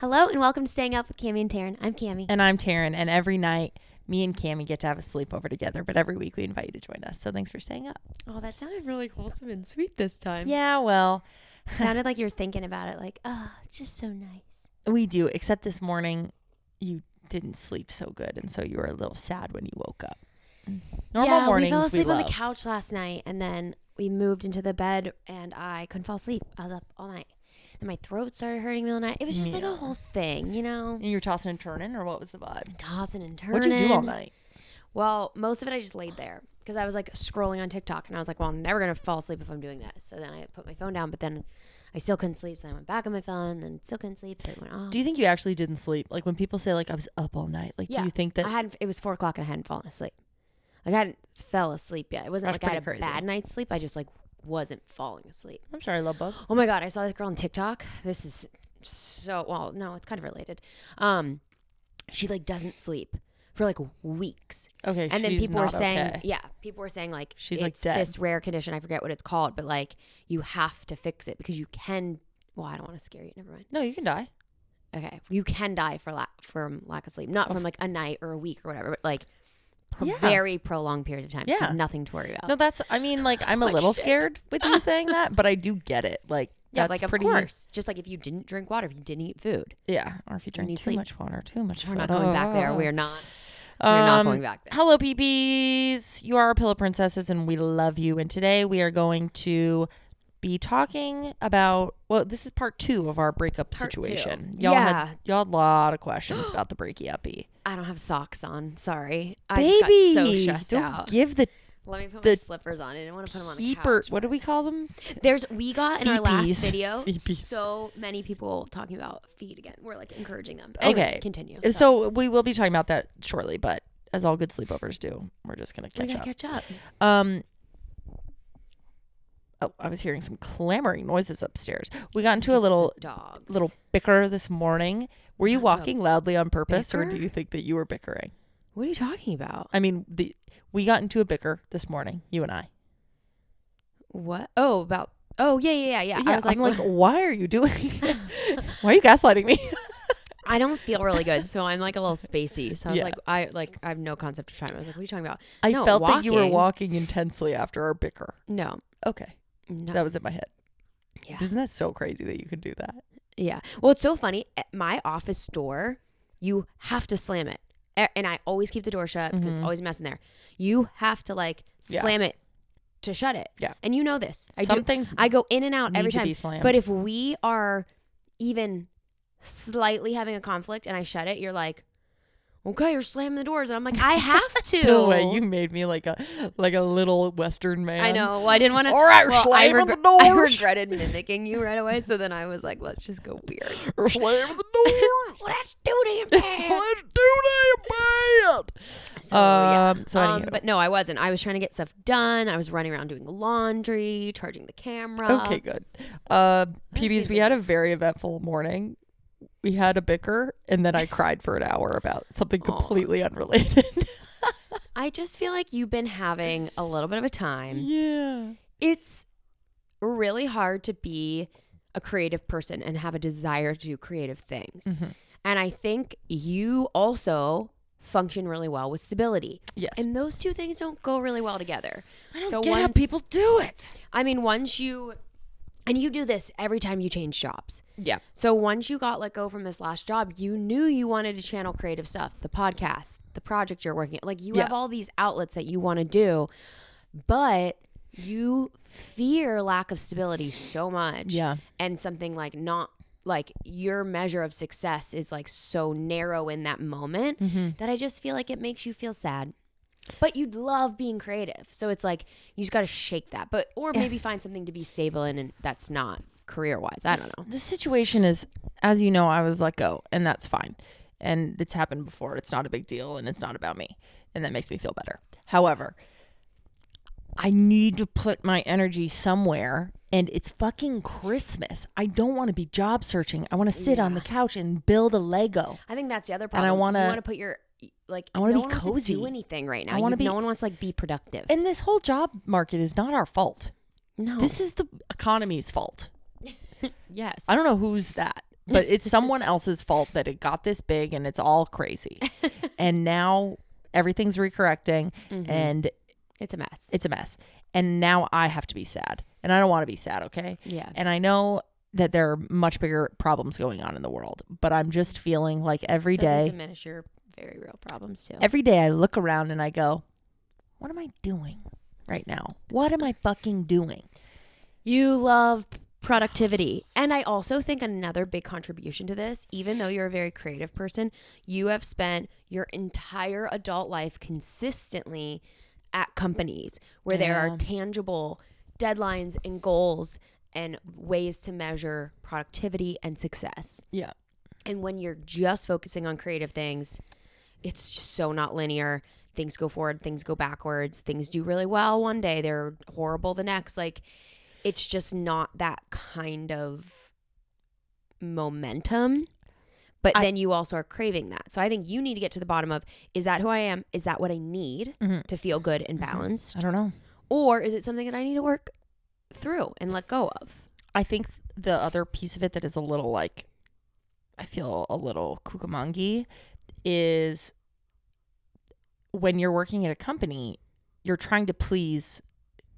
Hello and welcome to Staying Up with Cammie and Taryn. I'm Cammie. And I'm Taryn. And every night, me and Cammie get to have a sleepover together. But every week, we invite you to join us. So thanks for staying up. Oh, that sounded really wholesome and sweet this time. Yeah, well. Sounded like you were thinking about it like, oh, it's just so nice. We do, except this morning, you didn't sleep so good. And so you were a little sad when you woke up. Normal mornings, we fell asleep on love. the couch last night. And then we moved into the bed and I couldn't fall asleep. I was up all night. And my throat started hurting me all night. It was just like a whole thing, you know? And you were tossing and turning, or what was the vibe? Tossing and turning. What'd you do all night? Well, most of it I just laid there because I was like scrolling on TikTok and I was like, well, I'm never going to fall asleep if I'm doing this. So then I put my phone down, but then I still couldn't sleep. So I went back on my phone and still couldn't sleep. So I went off. Do you think you actually didn't sleep? Like when people say like I was up all night, like do you think that? It was 4:00 and I hadn't fallen asleep. Like I hadn't fell asleep yet. It wasn't That's like I had pretty a crazy. bad night's sleep. I just like wasn't falling asleep. I'm sorry, love bug. Oh my God. I saw this girl on TikTok. This is so, well, no, it's kind of related. She like doesn't sleep for like weeks. Okay, And then she's people were not saying, okay. people were saying like, She's it's like dead. this rare condition. I forget what it's called, but like you have to fix it because you can, well, I don't want to scare you. Never mind. No, you can die. Okay. You can die from lack of sleep, not from like a night or a week or whatever, but like Yeah. very prolonged periods of time. So you Yeah. have nothing to worry about. No, that's, I mean, like, I'm a Like, little shit. scared with you saying that, but I do get it. Like, Yeah, that's like of pretty, course. Just like if you didn't drink water, if you didn't eat food. Yeah. Or if you drink need too sleep. much water, too much We're food. not going back there. We're not going back there. Hello, peeps. You are our pillow princesses, and we love you. And today we are going to be talking about, well, this is part 2 of our breakup Part situation. 2. Y'all Yeah. had a lot of questions about the breaky-uppy. I don't have socks on. Sorry. Baby, I just got so stressed don't out. give the Let me put the my slippers on. I didn't want to put them on the keeper, couch. what do we call them? We got in our last Feepies. video Feepies. so many people talking about feet again. We're like encouraging them. Anyways, Okay. continue. So we will be talking about that shortly, but as all good sleepovers do, we're just going to we catch gotta up. catch up. Oh, I was hearing some clamoring noises upstairs. We got into a little Dogs. bicker this morning. Were you Not a walking loudly on purpose, or bicker? do you think that you were bickering? What are you talking about? I mean, we got into a bicker this morning, you and I. What? Oh, about. Oh, yeah. I was like, I'm like, why are you doing? Why are you gaslighting me? I don't feel really good, so I'm like a little spacey. So I was Yeah. I have no concept of time. I was like, what are you talking about? I No, felt that you were walking. walking intensely after our bicker. No, Okay, no. that was in my head. Yeah. Isn't that so crazy that you could do that? Yeah. Well, it's so funny. At my office door, you have to slam it. And I always keep the door shut because it's always a mess in there. You have to like Yeah. slam it to shut it. Yeah. And you know this. Some things I go in and out need every to time. be slammed. But if we are even slightly having a conflict and I shut it, you're like, okay, you're slamming the doors. And I'm like, I have to. The way you made me like a little Western man. I know. Well, I didn't want to. All right, well, slamming the I doors. regretted mimicking you right away. So then I was like, let's just go weird. Or slamming the doors. Let's do damn bad. Let's do damn bad. So, yeah. So anywho. But no, I wasn't. I was trying to get stuff done. I was running around doing laundry, charging the camera. Okay, good. PBs, we had a very eventful morning. We had a bicker, and then I cried for an hour about something completely unrelated. I just feel like you've been having a little bit of a time. Yeah. It's really hard to be a creative person and have a desire to do creative things. Mm-hmm. And I think you also function really well with stability. Yes. And those two things don't go really well together. I don't get how people do it. I mean, once you... And you do this every time you change jobs. Yeah. So once you got let go from this last job, you knew you wanted to channel creative stuff, the podcast, the project you're working at. Like you have all these outlets that you want to do, but you fear lack of stability so much. Yeah. And something like not like your measure of success is like so narrow in that moment that I just feel like it makes you feel sad. But you'd love being creative. So it's like you just got to shake that. But or maybe find something to be stable in and that's not career-wise. I don't know. The situation is, as you know, I was let go, and that's fine. And it's happened before. It's not a big deal, and it's not about me. And that makes me feel better. However, I need to put my energy somewhere, and it's fucking Christmas. I don't want to be job searching. I want to sit on the couch and build a Lego. I think that's the other problem. And I want you want to to put your like I want to no be one wants cozy. to do anything right now. I wanna be- No one wants to like be productive. And this whole job market is not our fault. No. This is the economy's fault. Yes. I don't know who's that, but it's someone else's fault that it got this big and it's all crazy. And now everything's recorrecting and it's a mess. It's a mess. And now I have to be sad. And I don't want to be sad, okay? Yeah. And I know that there are much bigger problems going on in the world, but I'm just feeling like every Doesn't day diminish your very real problems too. every day I look around and I go, what am I doing right now? What am I fucking doing? You love productivity. And I also think another big contribution to this, even though you're a very creative person, you have spent your entire adult life consistently at companies where there are tangible deadlines and goals and ways to measure productivity and success. Yeah. And when you're just focusing on creative things, it's just so not linear. Things go forward, things go backwards. Things do really well one day, they're horrible the next. Like, it's just not that kind of momentum. But then you also are craving that. So I think you need to get to the bottom of, is that who I am? Is that what I need to feel good and balanced? I don't know. Or is it something that I need to work through and let go of? I think the other piece of it that is a little like, I feel a little cucamongi is when you're working at a company, you're trying to please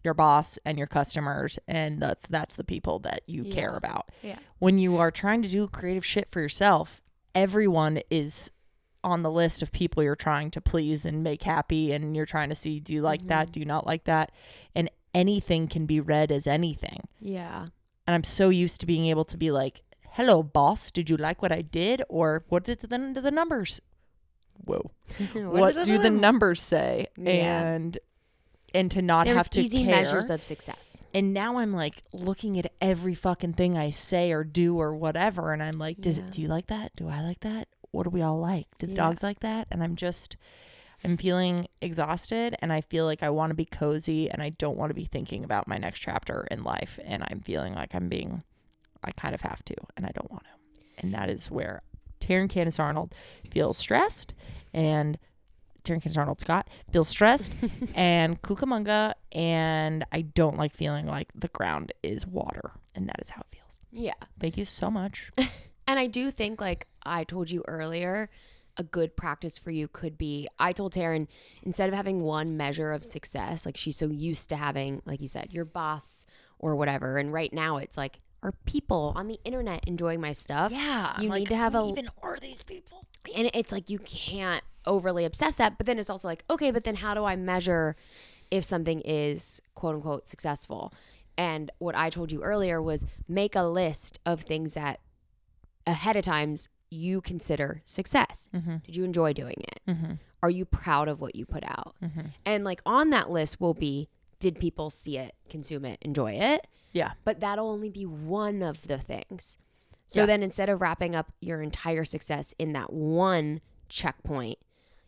your boss and your customers, and that's the people that you care about. Yeah. When you are trying to do creative shit for yourself, everyone is on the list of people you're trying to please and make happy, and you're trying to see, do you like that? Do you not like that? And anything can be read as anything. Yeah. And I'm so used to being able to be like, hello, boss, did you like what I did? Or what did the numbers? Whoa. What do the numbers say? Yeah. And to not There's have to easy care. measures of success. And now I'm like looking at every fucking thing I say or do or whatever. And I'm like, do you like that? Do I like that? What do we all like? Do the dogs like that? And I'm feeling exhausted, and I feel like I want to be cozy, and I don't want to be thinking about my next chapter in life. And I'm feeling like I kind of have to, and I don't want to. And that is where Taryn Candace Arnold feels stressed, and Taryn Candace Arnold Scott feels stressed and cucamonga, and I don't like feeling like the ground is water, and that is how it feels. Yeah. Thank you so much. And I do think, like I told you earlier, a good practice for you could be, I told Taryn, instead of having one measure of success, like she's so used to having, like you said, your boss or whatever, and right now it's like, are people on the internet enjoying my stuff? Yeah. You need to have who even are these people? And it's like, you can't overly obsess that, but then it's also like, okay, but then how do I measure if something is quote unquote successful? And what I told you earlier was make a list of things that ahead of times you consider success. Did you enjoy doing it? Are you proud of what you put out? And like on that list will be, did people see it, consume it, enjoy it? Yeah. But that'll only be one of the things. So then instead of wrapping up your entire success in that one checkpoint,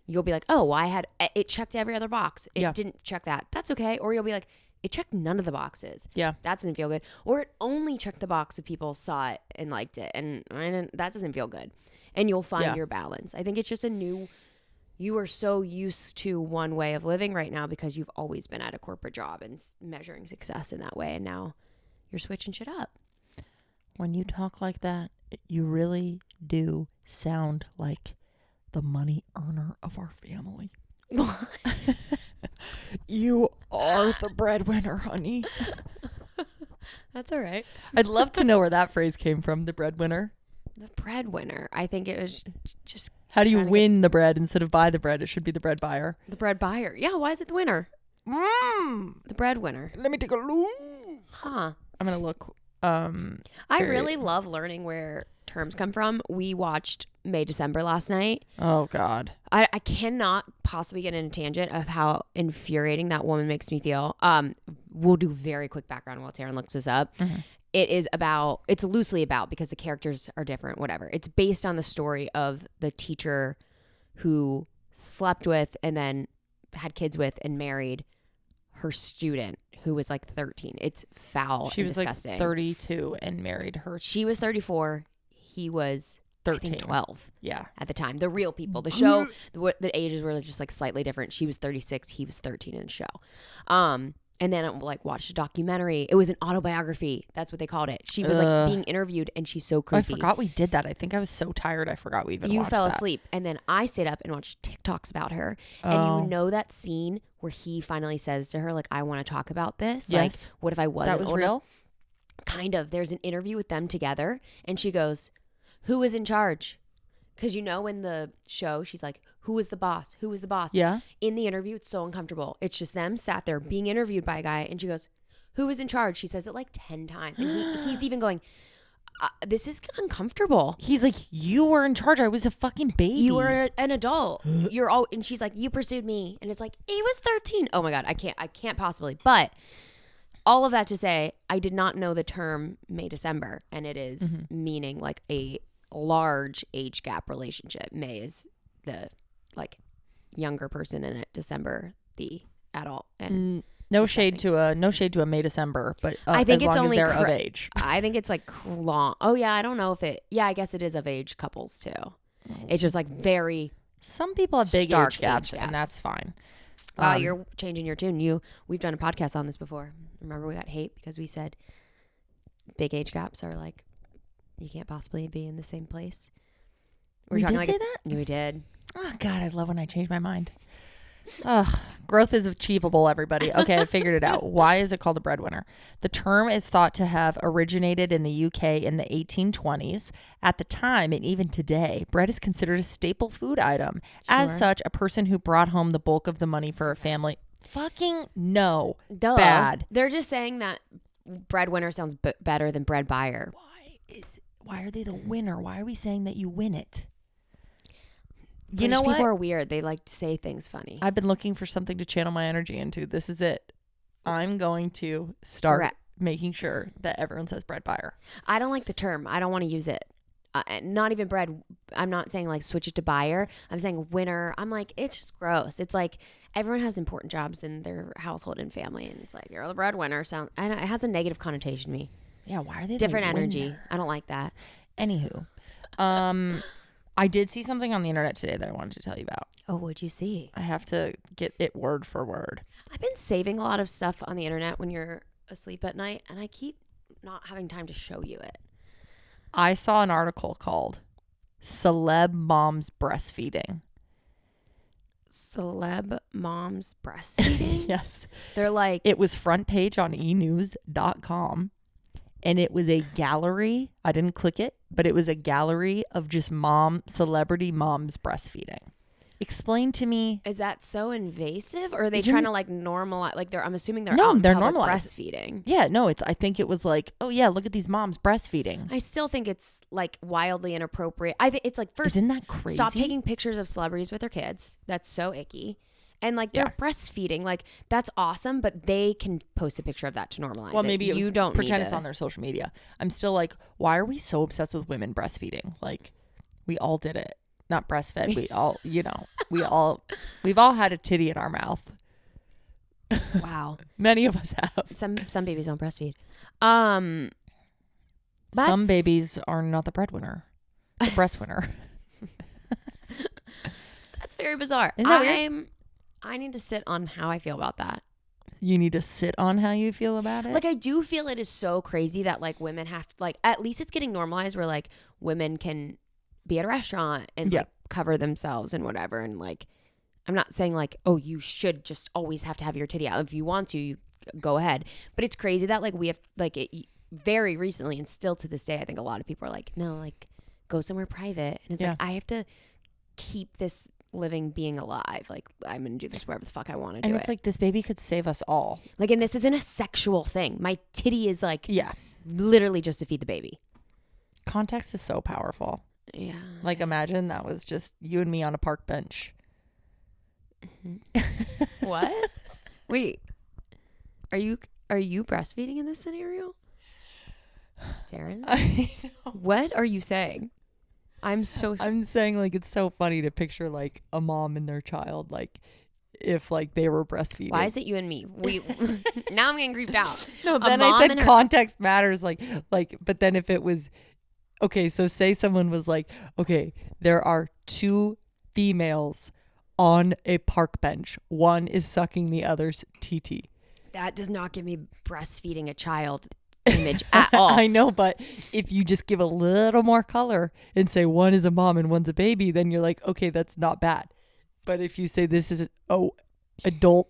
you'll be like, oh, well, it checked every other box. It didn't check that. That's okay. Or you'll be like, it checked none of the boxes. Yeah. That doesn't feel good. Or it only checked the box if people saw it and liked it. And that doesn't feel good. And you'll find your balance. I think it's just you are so used to one way of living right now because you've always been at a corporate job and measuring success in that way. And now you're switching shit up. When you talk like that, you really do sound like the money earner of our family. What? You are the breadwinner, honey. That's all right. I'd love to know where that phrase came from, the breadwinner. The breadwinner. I think it was just... How do you win the bread instead of buy the bread? It should be the bread buyer. The bread buyer. Yeah, why is it the winner? The breadwinner. Let me take a look. Huh. I'm going to look. I really love learning where terms come from. We watched May December last night. Oh, God. I cannot possibly get in a tangent of how infuriating that woman makes me feel. We'll do very quick background while Taryn looks this up. It's loosely about, because the characters are different, whatever. It's based on the story of the teacher who slept with and then had kids with and married her student who was like 13. It's foul. She was disgusting. like 32 and married her. She was 34. He was 13. I think 12. Yeah. At the time. The real people. The show, the ages were just like slightly different. She was 36. He was 13 in the show. And And then I like watched a documentary. It was an autobiography. That's what they called it. She was like being interviewed, and she's so creepy. I forgot we did that. I think I was so tired. I forgot we even watched that. You fell asleep. And then I stayed up and watched TikToks about her. And you know that scene where he finally says to her, like, I want to talk about this. Yes. Like, what if I wasn't? That was real? Kind of. There's an interview with them together. And she goes, who is in charge? Because in the show, she's like, who is the boss? Who is the boss? Yeah. In the interview, it's so uncomfortable. It's just them sat there being interviewed by a guy. And she goes, who is in charge? She says it like 10 times. And he's even going, this is uncomfortable. He's like, you were in charge. I was a fucking baby. You were an adult. You're all, and she's like, you pursued me. And it's like, he was 13. Oh my God. I can't possibly. But all of that to say, I did not know the term May December. And it is meaning like a large age gap relationship. May is the like younger person in it, December the adult. And no shade to a May December, but I think as it's long only as they're of age. I think it's like long. Oh yeah, I don't know if it. Yeah, I guess it is of age couples too. It's just like very. Some people have big stark age gaps, and that's fine. Wow, you're changing your tune. We've done a podcast on this before. Remember, we got hate because we said big age gaps are like you can't possibly be in the same place. We did say that? We did. Oh God, I love when I change my mind. Ugh, growth is achievable, everybody. Okay, I figured it out. Why is it called a breadwinner? The term is thought to have originated in the UK in the 1820s. At the time, and even today, bread is considered a staple food item. As such, a person who brought home the bulk of the money for a family. Fucking no. Duh. Bad. They're just saying that breadwinner sounds better than bread buyer. Why are they the winner? Why are we saying that you win it? You know what? People are weird. They like to say things funny. I've been looking for something to channel my energy into. This is it. I'm going to start making sure that everyone says bread buyer. I don't like the term. I don't want to use it. Not even bread. I'm not saying like switch it to buyer. I'm saying winner. I'm like, it's just gross. It's like everyone has important jobs in their household and family. And it's like, you're the breadwinner. I know, it has a negative connotation to me. Yeah, why are they different energy? I don't like that. Anywho, I did see something on the internet today that I wanted to tell you about. Oh, what'd you see? I have to get it word for word. I've been saving a lot of stuff on the internet when you're asleep at night, and I keep not having time to show you it. I saw an article called "Celeb Moms Breastfeeding." Celeb moms breastfeeding? Yes. They're like... It was front page on enews.com. And it was a gallery. I didn't click it, but it was a gallery of just celebrity moms breastfeeding. Explain to me. Is that so invasive, or are they trying to like normalize? Like I'm assuming they're they're normalizing breastfeeding. Yeah, no, I think it was like, oh yeah, look at these moms breastfeeding. I still think it's like wildly inappropriate. I think it's like first, isn't that crazy? Stop taking pictures of celebrities with their kids. That's so icky. And like they're breastfeeding, like that's awesome, but they can post a picture of that to normalize. Well, maybe you don't pretend it's on their social media. I'm still like, why are we so obsessed with women breastfeeding? Like, we all did it, not breastfed. We all, we've all had a titty in our mouth. Wow, many of us have. Some babies don't breastfeed. Some babies are not the breadwinner, the breastwinner. That's very bizarre. Isn't that weird? I need to sit on how I feel about that. You need to sit on how you feel about it? Like, I do feel it is so crazy that, like, women have to, like, at least it's getting normalized where, like, women can be at a restaurant and, like, cover themselves and whatever. And, like, I'm not saying, like, oh, you should just always have to have your titty out. If you want to, you go ahead. But it's crazy that, like, we have, like, very recently and still to this day, I think a lot of people are like, no, like, go somewhere private. And it's like, I have to keep this living being alive. Like, I'm gonna do this wherever the fuck I want to do it. And it's like, this baby could save us all. Like, and this isn't a sexual thing. My titty is like, literally just to feed the baby. Context is so powerful. Yeah. Like, imagine that was just you and me on a park bench. What? Wait, are you breastfeeding in this scenario, Taryn? I know. What are you saying? I'm saying, like, it's so funny to picture, like, a mom and their child, like, if, like, they were breastfeeding. Why is it you and me? Now I'm getting creeped out. No, then I said context matters, like, but then if it was, okay, so say someone was like, okay, there are two females on a park bench. One is sucking the other's TT. that does not give me breastfeeding a child image at all. I know, but if you just give a little more color and say one is a mom and one's a baby, then you're like, okay, that's not bad. But if you say this is adult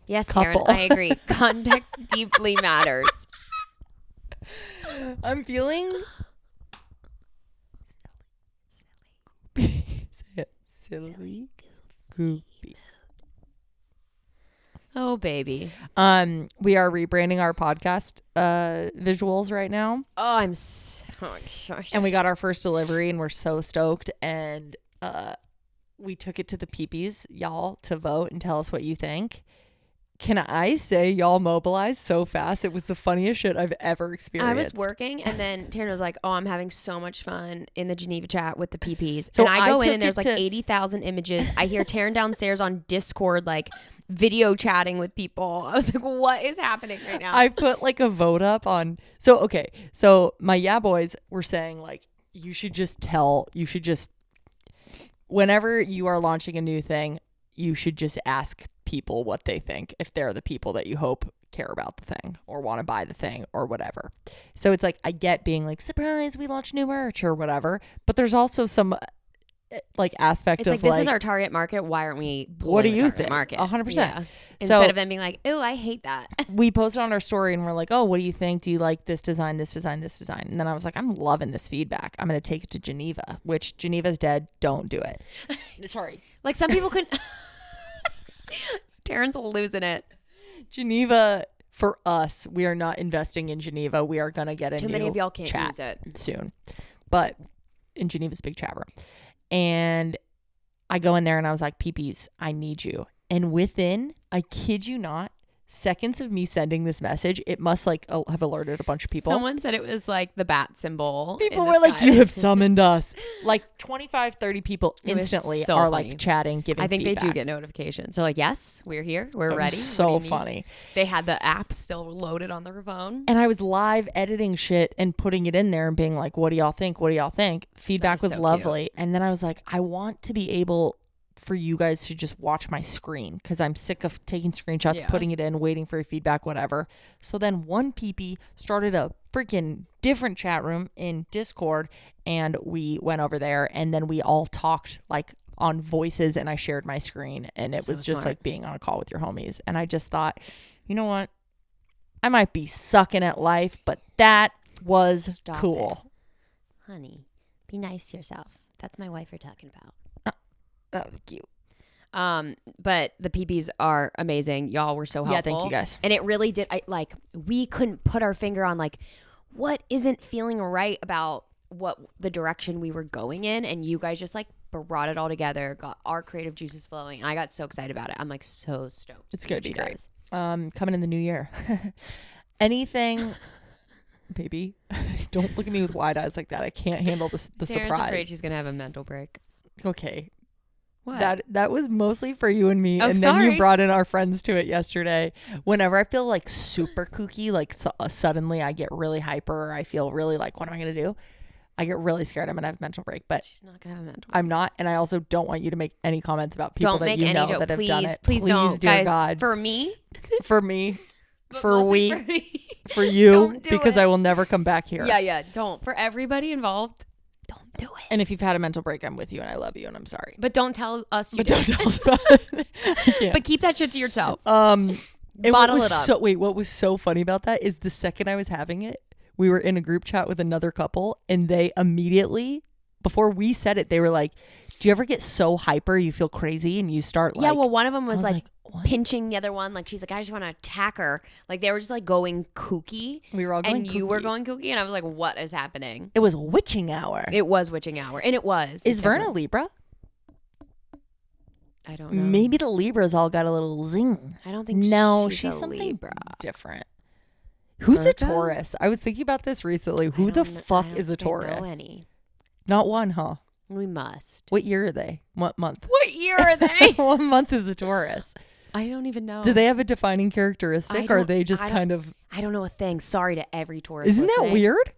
yes, couple. Taryn, I agree. Context deeply matters. I'm feeling say it. Silly goofy. Oh, baby. We are rebranding our podcast visuals right now. Oh, I'm so excited. And we got our first delivery and we're so stoked. And we took it to the peeps, y'all, to vote and tell us what you think. Can I say y'all mobilized so fast? It was the funniest shit I've ever experienced. I was working and then Taryn was like, oh, I'm having so much fun in the Geneva chat with the peeps. So and I go in took and there's it like to- 80,000 images. I hear Taryn downstairs on Discord, like video chatting with people. I was like, what is happening right now? I put like a vote up on. So my yeah boys were saying like, you should just whenever you are launching a new thing, you should just ask people what they think if they're the people that you hope care about the thing or want to buy the thing or whatever. So it's like, I get being like, surprise, we launched new merch or whatever, but there's also some like aspect it's of like, this is our target market. Why aren't we? What do pulling the you target think? Market 100%. Yeah. So- Instead of them being like, oh, I hate that. we posted on our story and we're like, oh, what do you think? Do you like this design, this design, this design? And then I was like, I'm loving this feedback. I'm going to take it to Geneva, which Geneva's dead. Don't do it. Sorry. Like some people couldn't. Taryn's losing it. Geneva, for us, we are not investing in Geneva. We are going to get a Too new many of y'all can't chat use it soon. But in Geneva's big chat room. And I go in there and I was like, peeps, I need you. And within, I kid you not, seconds of me sending this message, it must like have alerted a bunch of people. Someone said it was like the bat symbol. People in were the like, sky. you have summoned us. Like 25, 30 people It was instantly so are funny. like chatting, giving I think feedback. they do get notifications. They're like, yes, we're here. We're It was ready. so What do you need? funny. They had the app still loaded on their phone. And I was live editing shit and putting it in there and being like, what do y'all think? What do y'all think? Feedback was was so lovely. And then I was like, I want to be able for you guys to just watch my screen because I'm sick of taking screenshots, Yeah. putting it in, waiting for your feedback, whatever. So then one PP started a freaking different chat room in Discord and we went over there and then we all talked like on voices and I shared my screen and it So was just smart. like being on a call with your homies. And I just thought, you know what? I might be sucking at life, but that was Stop cool. Honey, be nice to yourself. That's my wife you're talking about. That was cute. But the PPs are amazing. Y'all were so helpful. Yeah, thank you guys. And it really did. We couldn't put our finger on like what isn't feeling right about what the direction we were going in, and you guys just like brought it all together, got our creative juices flowing, and I got so excited about it. I'm like so stoked. It's gonna for be you great. guys. Coming in the new year. Anything, baby? Don't look at me with wide eyes like that. I can't handle the Taryn's surprise. afraid she's gonna have a mental break. Okay. What? That was mostly for you and me, Oh, and then sorry. you brought in our friends to it yesterday. Whenever I feel like super kooky, like suddenly I get really hyper, or I feel really like, what am I gonna do? I get really scared I'm gonna have a mental break, but She's not gonna have a mental break. I'm not, and I also don't want you to make any comments about people Don't that make you any know joke. that have Please, done it. please don't, dear guys. God, For me, for me, but for mostly we, for me. for you, Don't do because it. I will never come back here. Yeah, don't. For everybody involved, don't do it. And if you've had a mental break, I'm with you and I love you and I'm sorry. But don't tell us you But did. don't tell us about it. I can't. But keep that shit to yourself. And what Bottle was it up. what was so funny about that is the second I was having it, we were in a group chat with another couple and they immediately, before we said it, they were like, do you ever get so hyper you feel crazy and you start like, yeah, well, one of them I was like what? pinching the other one. Like, she's like, I just want to attack her. Like, they were just like going kooky. We were all going And you were kooky. going kooky. And I was like, what is happening? It was witching hour. It was witching hour. And it was. Is It's Verna definitely- Libra? I don't know. Maybe the Libras all got a little zing. I don't think No, she's she's a something Libra. different. Who's a Virgo? Taurus? I was thinking about this recently. Who the fuck is a Taurus? Any. Not one, huh? We must. What year are they? What month? What year are they? What month is a Taurus? I don't even know. Do they have a defining characteristic or are don't- they just I don't- kind of... I don't know a thing. Sorry to every Taurus. Isn't that listening. weird?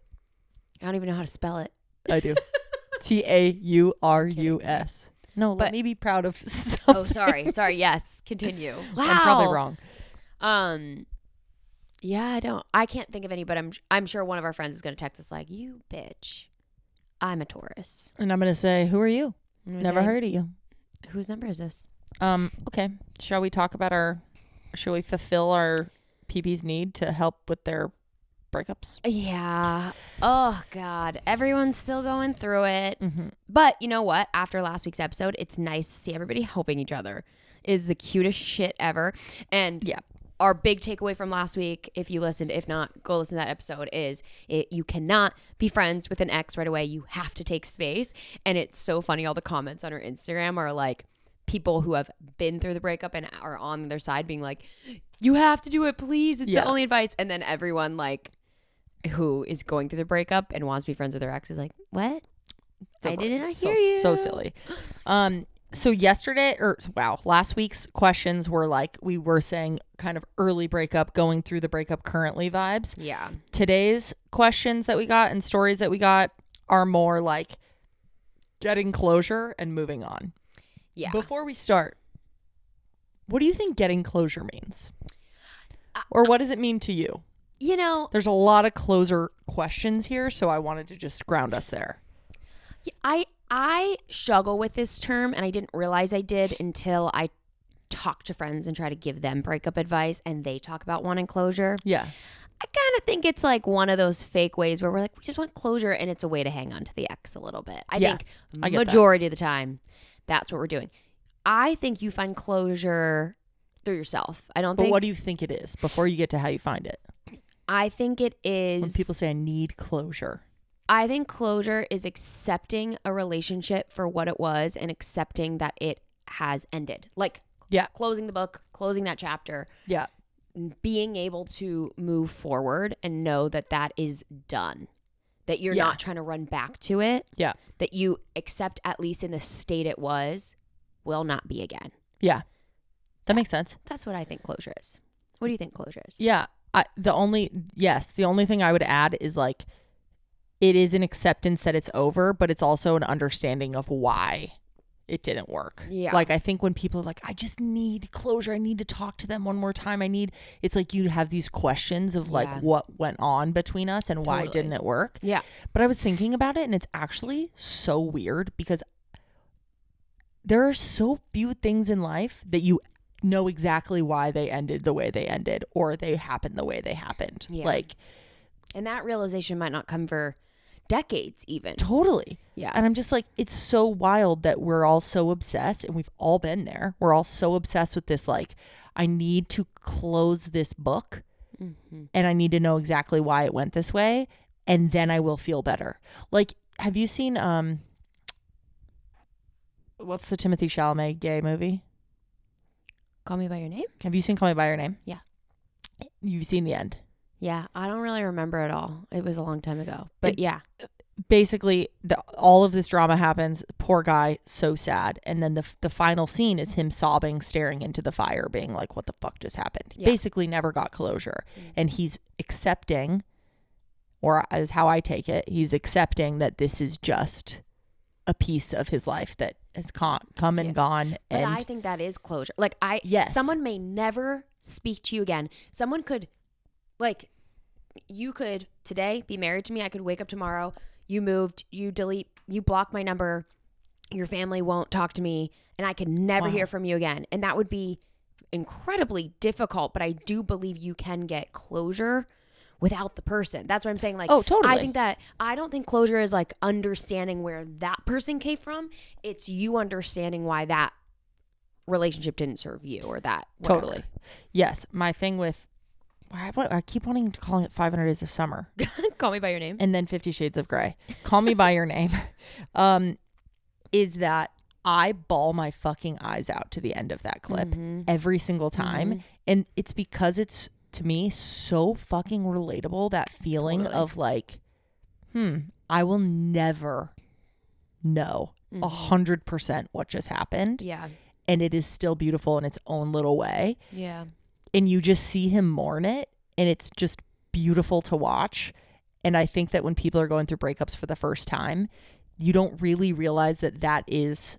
I don't even know how to spell it. I do. Taurus. No, let But- me be proud of something. Oh, sorry. Sorry. Yes. Continue. Wow. I'm probably wrong. Yeah, I can't think of any, but I'm sure one of our friends is going to text us like, you bitch, I'm a Taurus. And I'm going to say, who are you? I'm gonna Never say, heard of you. Whose number is this? Okay. Shall we fulfill our PP's need to help with their breakups? Yeah. Oh, God. Everyone's still going through it. Mm-hmm. But you know what? After last week's episode, it's nice to see everybody helping each other. It's the cutest shit ever. And yeah. Our big takeaway from last week, if you listened, if not, go listen to that episode, is you cannot be friends with an ex right away. You have to take space. And it's so funny. All the comments on her Instagram are like people who have been through the breakup and are on their side being like, you have to do it, please. It's the only advice. And then everyone like who is going through the breakup and wants to be friends with their ex is like, what? I did not hear you. So silly. So last week's questions were like, we were saying kind of early breakup, going through the breakup currently vibes. Yeah. Today's questions that we got and stories that we got are more like getting closure and moving on. Yeah. Before we start, what do you think getting closure means? Or what does it mean to you? You know, there's a lot of closure questions here, so I wanted to just ground us there. I struggle with this term, and I didn't realize I did until I talk to friends and try to give them breakup advice, and they talk about wanting closure. Yeah. I kind of think it's like one of those fake ways where we're like, we just want closure, and it's a way to hang on to the ex a little bit. I think majority of the time, that's what we're doing. I think you find closure through yourself. But what do you think it is before you get to how you find it? I think it is... When people say, I need closure. I think closure is accepting a relationship for what it was and accepting that it has ended. Like, closing the book, closing that chapter. Yeah. Being able to move forward and know that that is done. That you're not trying to run back to it. Yeah. That you accept, at least in the state it was, will not be again. Yeah. That makes sense. That's what I think closure is. What do you think closure is? Yeah. The only thing I would add is like, it is an acceptance that it's over, but it's also an understanding of why it didn't work. Yeah. Like, I think when people are like, I just need closure, I need to talk to them one more time. It's like you have these questions of like what went on between us and why didn't it work? Yeah. But I was thinking about it, and it's actually so weird because there are so few things in life that you know exactly why they ended the way they ended or they happened the way they happened. Yeah. Like, and that realization might not come for decades even. Totally. Yeah. And I'm just like, it's so wild that we're all so obsessed, and we've all been there. We're all so obsessed with this, like, I need to close this book and I need to know exactly why it went this way, and then I will feel better. Like, have you seen what's the Timothée Chalamet gay movie? Call Me By Your Name? Have you seen Call Me By Your Name? Yeah. You've seen the end? Yeah, I don't really remember it all. It was a long time ago. But basically, all of this drama happens. Poor guy, so sad. And then the final scene is him sobbing, staring into the fire, being like, what the fuck just happened? Yeah. Basically never got closure. And he's accepting, or as how I take it, he's accepting that this is just a piece of his life that has come and gone. But and I think that is closure. Like, someone may never speak to you again. Someone could, like, you could today be married to me. I could wake up tomorrow. You moved, you block my number. Your family won't talk to me, and I could never hear from you again. And that would be incredibly difficult. But I do believe you can get closure without the person. That's what I'm saying. Like, oh, totally. I don't think closure is like understanding where that person came from. It's you understanding why that relationship didn't serve you, or that. Whatever. Totally. Yes. My thing with, I keep wanting to call it 500 Days of Summer. Call Me By Your Name. And then 50 Shades of Grey. Call Me By Your Name. Is that I bawl my fucking eyes out to the end of that clip every single time. And it's because it's, to me, so fucking relatable. That feeling of like, I will never know 100% what just happened. Yeah. And it is still beautiful in its own little way. Yeah. And you just see him mourn it, and it's just beautiful to watch. And I think that when people are going through breakups for the first time, you don't really realize that that is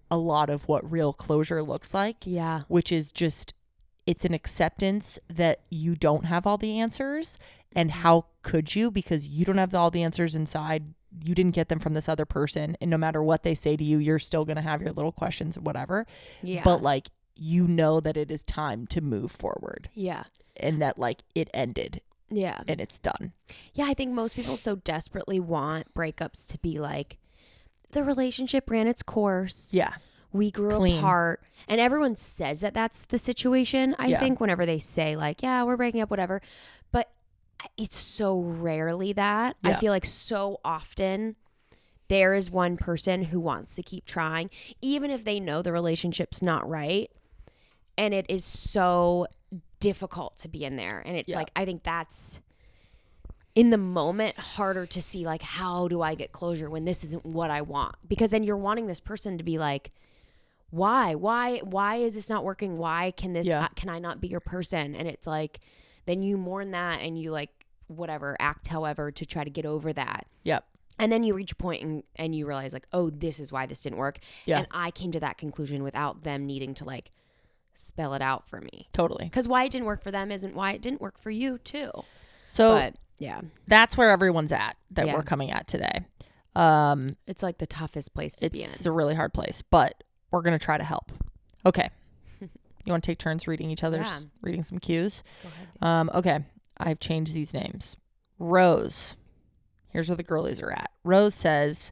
a lot of what real closure looks like. Yeah. Which is just it's an acceptance that you don't have all the answers. And how could you? Because you don't have all the answers inside. You didn't get them from this other person. And no matter what they say to you, you're still going to have your little questions, whatever. Yeah. But like, you know that it is time to move forward. Yeah. And that like it ended. Yeah. And it's done. Yeah. I think most people so desperately want breakups to be like, the relationship ran its course. Yeah. We grew Clean. apart. And everyone says that that's the situation. I think whenever they say like, yeah, we're breaking up, whatever. But it's so rarely that. Yeah. I feel like so often there is one person who wants to keep trying, even if they know the relationship's not right. And it is so difficult to be in there. And it's like, I think that's in the moment harder to see like, how do I get closure when this isn't what I want? Because then you're wanting this person to be like, why is this not working? Why can this, can I not be your person? And it's like, then you mourn that and you like, whatever, act however to try to get over that. Yep. And then you reach a point and you realize like, oh, this is why this didn't work. Yeah. And I came to that conclusion without them needing to like spell it out for me. Totally. Because why it didn't work for them isn't why it didn't work for you too. So but, yeah, that's where everyone's at that we're coming at today. It's like the toughest place to be in. It's a really hard place, but we're going to try to help. Okay. You want to take turns reading each other's, reading some cues? Go ahead. Okay. I've changed these names. Rose. Here's where the girlies are at. Rose says,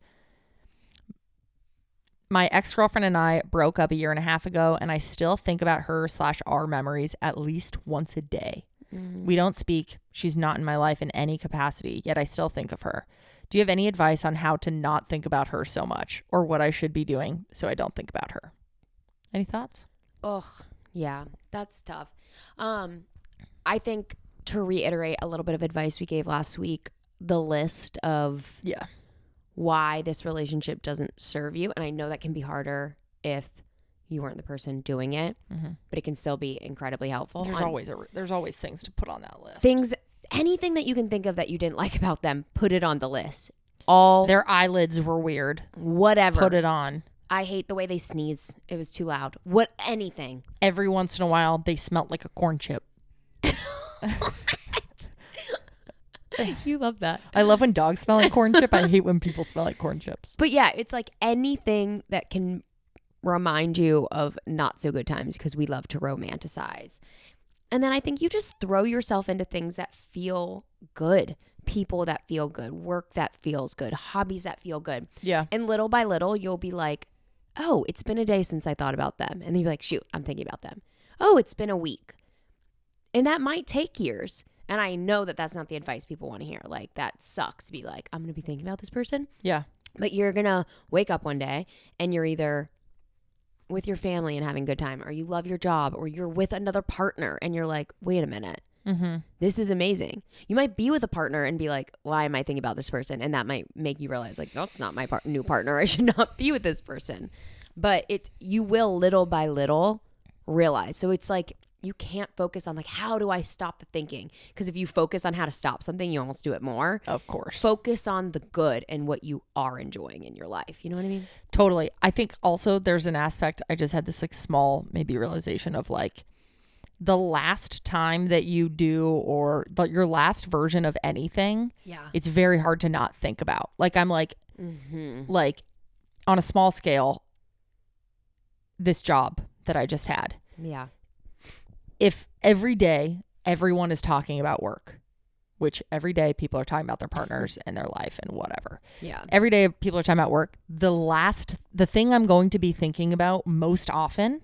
my ex-girlfriend and I broke up 1.5 years ago, and I still think about her/our memories at least once a day. We don't speak. She's not in my life in any capacity, yet I still think of her. Do you have any advice on how to not think about her so much, or what I should be doing so I don't think about her? Any thoughts? Ugh. Yeah, that's tough. I think to reiterate a little bit of advice we gave last week, the list of why this relationship doesn't serve you. And I know that can be harder if you weren't the person doing it, but it can still be incredibly helpful. There's always things to put on that list. Anything that you can think of that you didn't like about them, put it on the list. All their eyelids were weird. Whatever. Put it on. I hate the way they sneeze. It was too loud. Anything. Every once in a while, they smelled like a corn chip. You love that. I love when dogs smell like corn chip. I hate when people smell like corn chips. But yeah, it's like anything that can remind you of not so good times, because we love to romanticize. And then I think you just throw yourself into things that feel good. People that feel good. Work that feels good. Hobbies that feel good. Yeah. And little by little, you'll be like, oh, it's been a day since I thought about them. And then you're like, shoot, I'm thinking about them. Oh, it's been a week. And that might take years. And I know that that's not the advice people want to hear. Like, that sucks to be like, I'm going to be thinking about this person. Yeah. But you're going to wake up one day and you're either with your family and having a good time, or you love your job, or you're with another partner and you're like, wait a minute. This is amazing. You might be with a partner and be like, why am I thinking about this person? And that might make you realize like, no, it's not my new partner. I should not be with this person. But you will little by little realize. So it's like, you can't focus on like, how do I stop the thinking? Because if you focus on how to stop something, you almost do it more. Of course. Focus on the good and what you are enjoying in your life. You know what I mean? Totally. I think also there's an aspect, I just had this like small maybe realization of like, the last time that you do, or your last version of anything, it's very hard to not think about. Like, I'm like, like on a small scale, this job that I just had. Yeah. If every day everyone is talking about work, which every day people are talking about their partners and their life and whatever. Yeah. Every day people are talking about work. The thing I'm going to be thinking about most often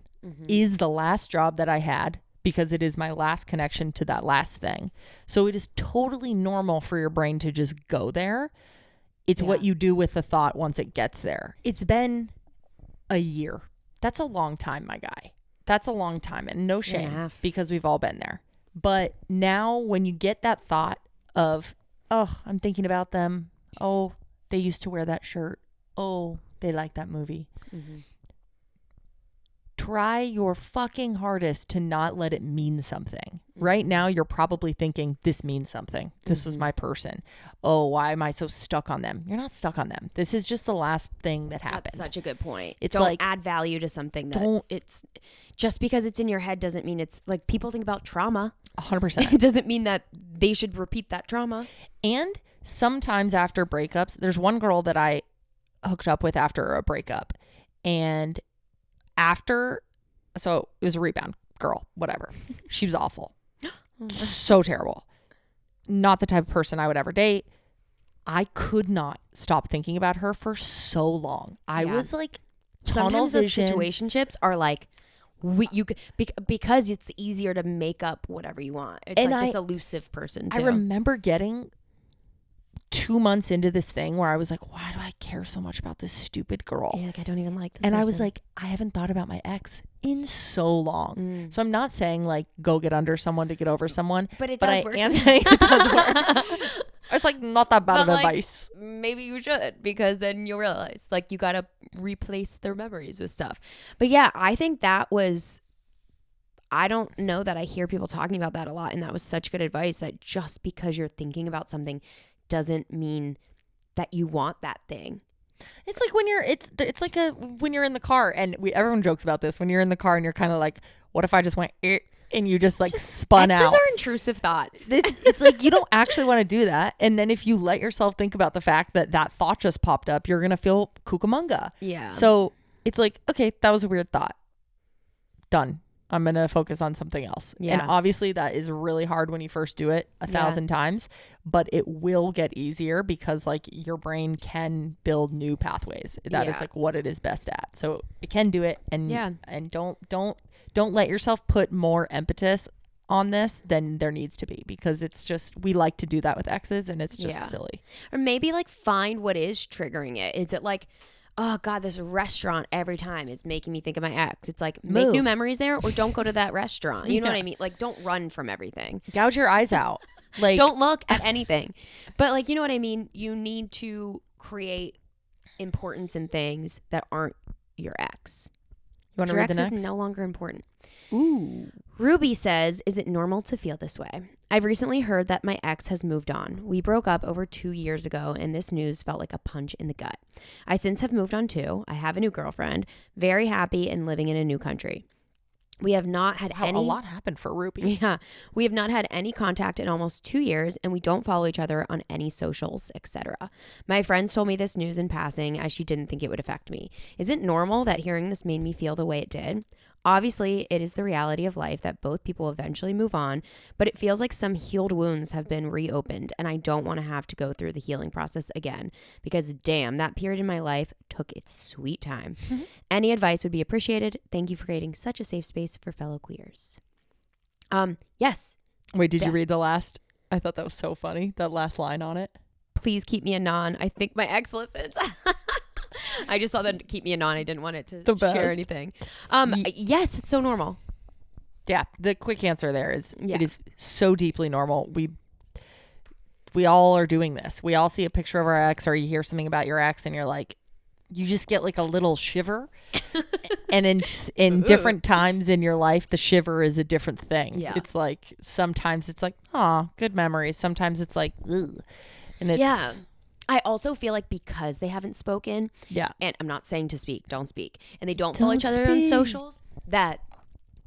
is the last job that I had, because it is my last connection to that last thing. So it is totally normal for your brain to just go there. It's what you do with the thought once it gets there. It's been a year. That's a long time, my guy. That's a long time, and no shame, because we've all been there. But now when you get that thought of, oh, I'm thinking about them. Oh, they used to wear that shirt. Oh, they like that movie. Try your fucking hardest to not let it mean something. Right now, you're probably thinking, this means something. This was my person. Oh, why am I so stuck on them? You're not stuck on them. This is just the last thing that happened. That's such a good point. It's don't like, add value to something that it's just because it's in your head doesn't mean it's like people think about trauma. 100%. It doesn't mean that they should repeat that trauma. And sometimes after breakups, there's one girl that I hooked up with after a breakup. And so it was a rebound girl, whatever. She was awful. So terrible. Not the type of person I would ever date. I could not stop thinking about her for so long. I was like, sometimes those situationships are like, because it's easier to make up whatever you want. It's like this elusive person too. I remember getting 2 months into this thing where I was like, why do I care so much about this stupid girl? Yeah, like I don't even like this and person. I was like, I haven't thought about my ex in so long. So I'm not saying like go get under someone to get over someone, but I am saying it does work. It's like not that bad of advice. Maybe you should, because then you'll realize like you got to replace their memories with stuff. But yeah, I think that was, I don't know that I hear people talking about that a lot. And that was such good advice, that just because you're thinking about something doesn't mean that you want that thing. It's like when it's like when you're in the car, and everyone jokes about this, when you're in the car and you're kind of like, what if I just went and you just like spun out? Exes are intrusive thoughts. It's like you don't actually want to do that, and then if you let yourself think about the fact that thought just popped up, you're gonna feel cucamonga. Yeah. So it's like, okay, that was a weird thought. Done. I'm going to focus on something else. Yeah. And obviously that is really hard when you first do it 1,000 times, but it will get easier because like your brain can build new pathways. That is like what it is best at. So it can do it, and and don't let yourself put more impetus on this than there needs to be, because it's just, we like to do that with exes and it's just silly. Or maybe like find what is triggering it. Is it like, oh God, this restaurant every time is making me think of my ex? It's like, make new memories there, or don't go to that restaurant. You know what I mean? Like, don't run from everything. Gouge your eyes out. Like, don't look at anything. But like, you know what I mean? You need to create importance in things that aren't your ex. You want to read the next? Your ex is no longer important. Ooh. Ruby says, is it normal to feel this way? I've recently heard that my ex has moved on. We broke up over 2 years ago, and this news felt like a punch in the gut. I since have moved on too. I have a new girlfriend, very happy and living in a new country. We have not had a lot happened for Ruby. Yeah. We have not had any contact in almost 2 years, and we don't follow each other on any socials, etc. My friends told me this news in passing, as she didn't think it would affect me. Is it normal that hearing this made me feel the way it did? Obviously, it is the reality of life that both people eventually move on, but it feels like some healed wounds have been reopened, and I don't want to have to go through the healing process again, because damn, that period in my life took its sweet time. Any advice would be appreciated. Thank you for creating such a safe space for fellow queers. Yes. Wait, did you read the last? I thought that was so funny, that last line on it. Please keep me anon. I think my ex listens. I just saw that keep me anon. I didn't want it to share anything. Yes, it's so normal. Yeah, the quick answer there is it is so deeply normal. We all are doing this. We all see a picture of our ex, or you hear something about your ex and you're like, you just get like a little shiver. And in different times in your life, the shiver is a different thing. Yeah. It's like, sometimes it's like, oh, good memories. Sometimes it's like, ugh. And it's I also feel like because they haven't spoken, and I'm not saying to speak, don't speak, and they don't follow each other on socials, that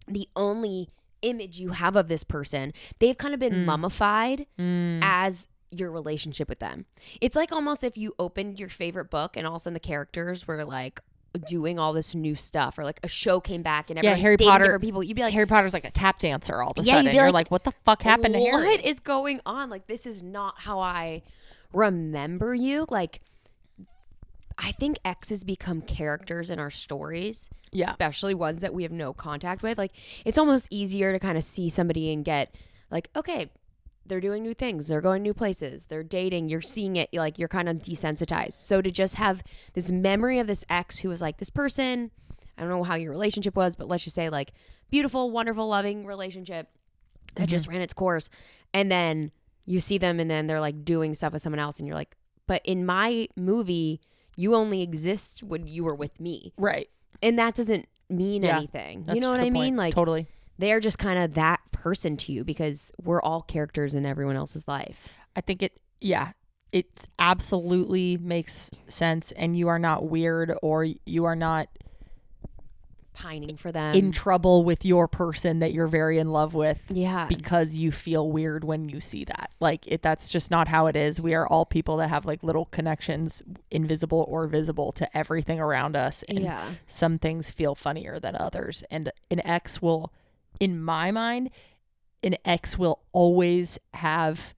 the only image you have of this person, they've kind of been mummified as your relationship with them. It's like almost if you opened your favorite book and all of a sudden the characters were like doing all this new stuff, or like a show came back and everyone's Harry dating Potter, different people, you'd be like, Harry Potter's like a tap dancer all of a sudden. You're like, what the fuck happened to Harry? What is going on? Like, this is not how I remember you. Like, I think exes become characters in our stories, especially ones that we have no contact with. Like, it's almost easier to kind of see somebody and get like, okay, they're doing new things, they're going new places, they're dating, you're seeing it, like, you're kind of desensitized. So to just have this memory of this ex who was like this person, I don't know how your relationship was, but let's just say like beautiful, wonderful, loving relationship that just ran its course, and then you see them and then they're like doing stuff with someone else, and you're like, but in my movie you only exist when you were with me, right? And that doesn't mean anything. You know what I mean? Like, totally, they're just kind of that person to you because we're all characters in everyone else's life. I think it absolutely makes sense, and you are not weird, or you are not pining for them, in trouble with your person that you're very in love with, because you feel weird when you see that. Like, that's just not how it is. We are all people that have like little connections, invisible or visible, to everything around us, and some things feel funnier than others. And an ex will, in my mind, always have,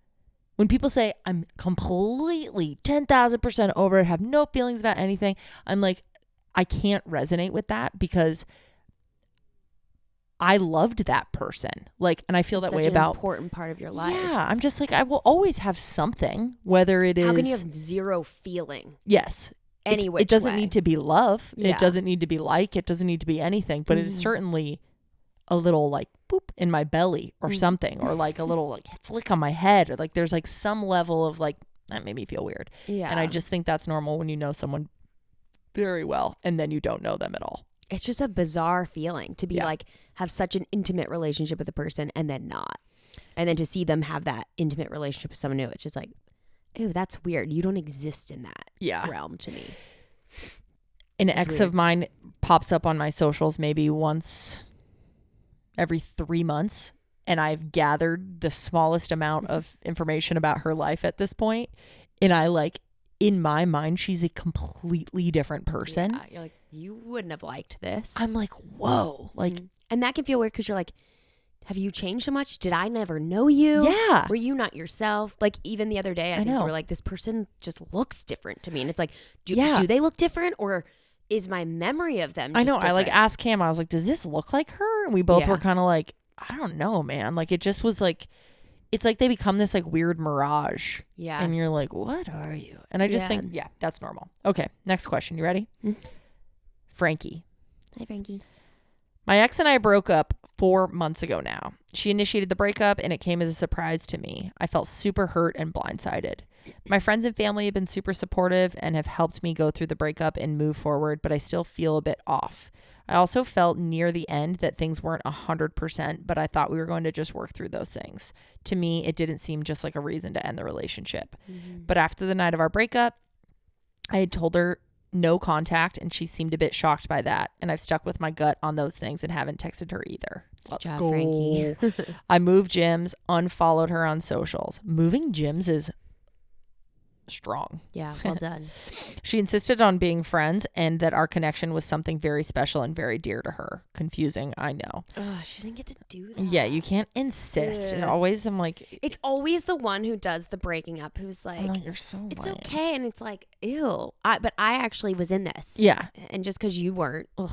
when people say I'm completely 10,000% over it, have no feelings about anything, I'm like, I can't resonate with that, because I loved that person. Like, and I feel that way about, important part of your life. Yeah. I'm just like, I will always have something, whether it is. How can you have zero feeling? Yes. Any which It doesn't way. need to be love. Yeah. It doesn't need to be like, it doesn't need to be anything, but it is certainly a little like boop in my belly or something, or like a little like flick on my head, or like there's like some level of like, that made me feel weird. Yeah. And I just think that's normal when you know someone very well and then you don't know them at all. It's just a bizarre feeling to be like, have such an intimate relationship with a person and then not. And then to see them have that intimate relationship with someone new, it's just like, ew, that's weird. You don't exist in that realm to me. An ex of mine pops up on my socials maybe once every 3 months, and I've gathered the smallest amount of information about her life at this point. And I like, in my mind, she's a completely different person. Yeah, you're like, you wouldn't have liked this. I'm like, whoa. Like, and that can feel weird because you're like, have you changed so much? Did I never know you? Yeah. Were you not yourself? Like, even the other day, I think you were like, this person just looks different to me. And it's like, do they look different, or is my memory of them just I know. different? I like asked Cam, I was like, does this look like her? And we both were kind of like, I don't know, man. Like, it just was like, it's like they become this like weird mirage. Yeah. And you're like, what are you? And I just think, that's normal. Okay. Next question. You ready? Frankie. Hi, Frankie. My ex and I broke up 4 months ago now. She initiated the breakup, and it came as a surprise to me. I felt super hurt and blindsided. My friends and family have been super supportive and have helped me go through the breakup and move forward, but I still feel a bit off. I also felt near the end that things weren't 100%, but I thought we were going to just work through those things. To me, it didn't seem just like a reason to end the relationship. But after the night of our breakup, I had told her no contact, and she seemed a bit shocked by that. And I've stuck with my gut on those things and haven't texted her either. Let's go. Frankie. I moved gyms, unfollowed her on socials. Moving gyms is strong. Yeah, well done. She insisted on being friends and that our connection was something very special and very dear to her. Confusing, I know. Oh, she didn't get to do that. Yeah, you can't insist. And always I'm like, it's always the one who does the breaking up who's like, oh, you're so it's lame. okay. And it's like, ew. But I actually was in this. Yeah. And just because you weren't. Ugh.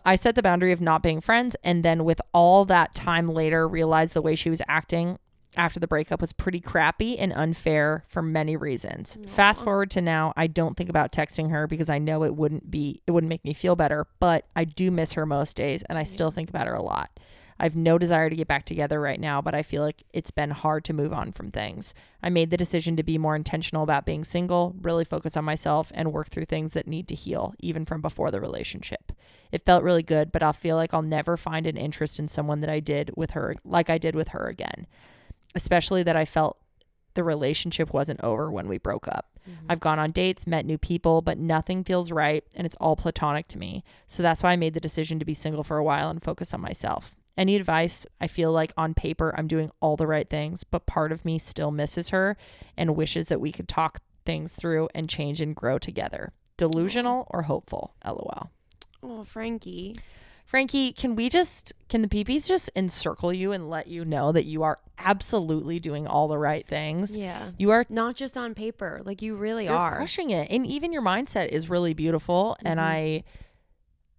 I set the boundary of not being friends, and then with all that time later realized the way she was acting after the breakup was pretty crappy and unfair for many reasons. Aww. Fast forward to now, I don't think about texting her because I know it wouldn't make me feel better, but I do miss her most days, and I still think about her a lot. I have no desire to get back together right now, but I feel like it's been hard to move on from things. I made the decision to be more intentional about being single, really focus on myself, and work through things that need to heal, even from before the relationship. It felt really good, but I'll feel like I'll never find an interest in someone that I did with her, like I did with her again. Especially that I felt the relationship wasn't over when we broke up. I've gone on dates, met new people, but nothing feels right, and it's all platonic to me. So that's why I made the decision to be single for a while and focus on myself. Any advice? I feel like on paper I'm doing all the right things, but part of me still misses her and wishes that we could talk things through and change and grow together. Delusional or hopeful? LOL. Oh, Frankie. Frankie, can the peeps just encircle you and let you know that you are absolutely doing all the right things? Yeah. You are not just on paper. Like, you really you're are. crushing it. And even your mindset is really beautiful. And I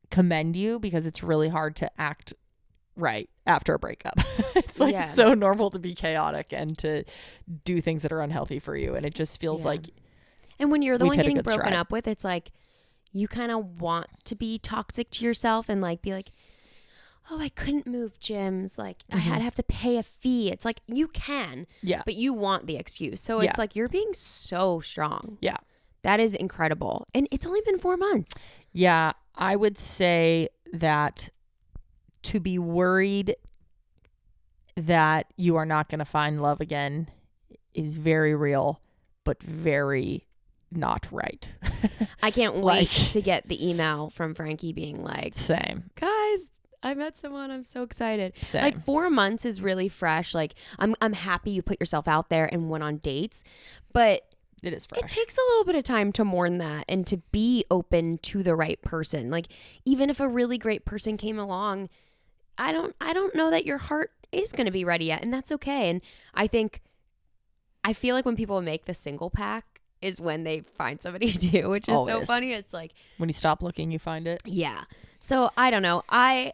commend you, because it's really hard to act right after a breakup. It's like so normal to be chaotic and to do things that are unhealthy for you. And it just feels like, and when you're the one getting broken up with, it's like you kind of want to be toxic to yourself and like be like, oh, I couldn't move gyms, like I had to have to pay a fee. It's like, you can, but you want the excuse. So it's like, you're being so strong. Yeah, that is incredible. And it's only been 4 months. Yeah, I would say that to be worried that you are not going to find love again is very real, but very not right. I can't wait to get the email from Frankie being like, same. guys, I met someone. I'm so excited. Same. Like 4 months is really fresh. Like I'm happy you put yourself out there and went on dates, but it is fresh. It takes a little bit of time to mourn that and to be open to the right person. Like even if a really great person came along, I don't know that your heart is going to be ready yet, and that's okay. And I feel like when people make the single pack is when they find somebody to do, which is so funny. It's like when you stop looking, you find it. Yeah. So I don't know. I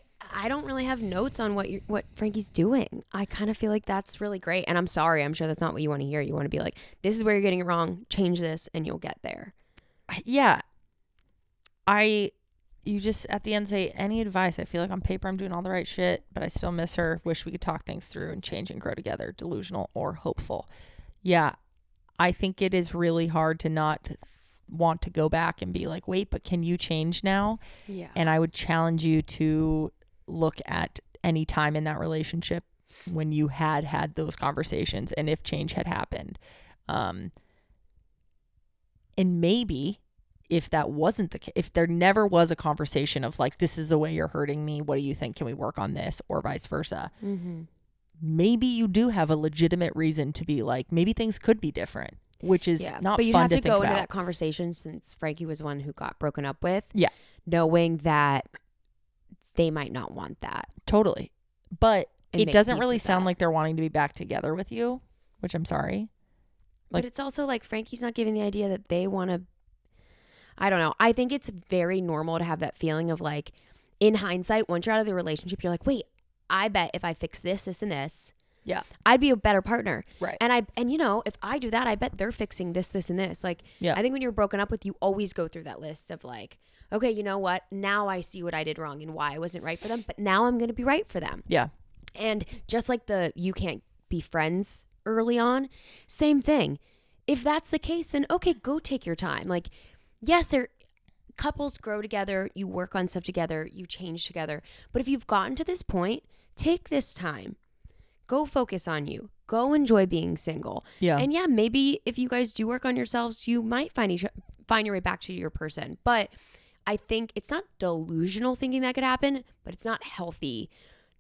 don't really have notes on what Frankie's doing. I kind of feel like that's really great. And I'm sorry. I'm sure that's not what you want to hear. You want to be like, this is where you're getting it wrong. Change this and you'll get there. Yeah. You just at the end say, any advice? I feel like on paper I'm doing all the right shit, but I still miss her. Wish we could talk things through and change and grow together. Delusional or hopeful. Yeah. I think it is really hard to not want to go back and be like, wait, but can you change now? Yeah. And I would challenge you to look at any time in that relationship when you had those conversations and if change had happened. And maybe if that wasn't the case, if there never was a conversation of like, this is the way you're hurting me, what do you think? Can we work on this? Or vice versa. Mm-hmm. Maybe you do have a legitimate reason to be like, maybe things could be different, which is not but you'd fun have to to think go about. into that conversation since Frankie was the one who got broken up with. Yeah. Knowing that they might not want that. Totally. But And it make doesn't peace really with sound that. like they're wanting to be back together with you, which I'm sorry. Like- But it's also like Frankie's not giving the idea that they want to. I don't know. I think it's very normal to have that feeling of like, in hindsight, once you're out of the relationship, you're like, wait, I bet if I fix this, this, and this, Yeah. I'd be a better partner. Right. And you know, if I do that, I bet they're fixing this, this, and this. Like, Yeah. I think when you're broken up with, you always go through that list of like, okay, you know what? Now I see what I did wrong and why I wasn't right for them, but now I'm going to be right for them. Yeah. And just like you can't be friends early on, same thing. If that's the case, then okay, go take your time. Like, yes, couples grow together, you work on stuff together, you change together. But if you've gotten to this point, take this time. Go focus on you. Go enjoy being single. Yeah. And yeah, maybe if you guys do work on yourselves, you might find your way back to your person. But I think it's not delusional thinking that could happen, but it's not healthy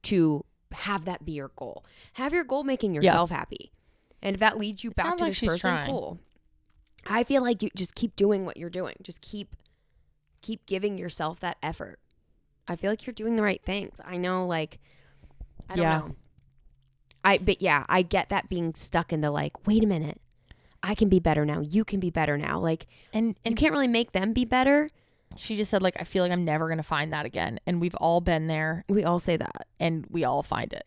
to have that be your goal. Have your goal making yourself happy. And if that leads you back to this person, trying. cool. I feel like you just keep doing what you're doing. Just keep giving yourself that effort. I feel like you're doing the right things. I know, like, I don't know. But yeah, I get that being stuck in the like, wait a minute, I can be better now. You can be better now. Like, and you can't really make them be better. She just said, like, I feel like I'm never going to find that again. And we've all been there. We all say that. And we all find it.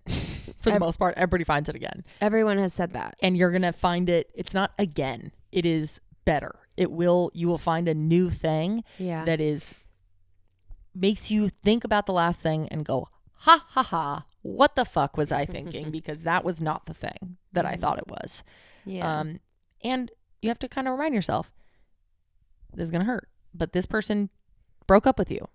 For the most part, everybody finds it again. Everyone has said that. And you're going to find it. It's not again. It is better. You will find a new thing that makes you think about the last thing and go, ha, ha, ha. What the fuck was I thinking? Because that was not the thing that I thought it was. Yeah. And you have to kind of remind yourself, this is going to hurt. But this person broke up with you.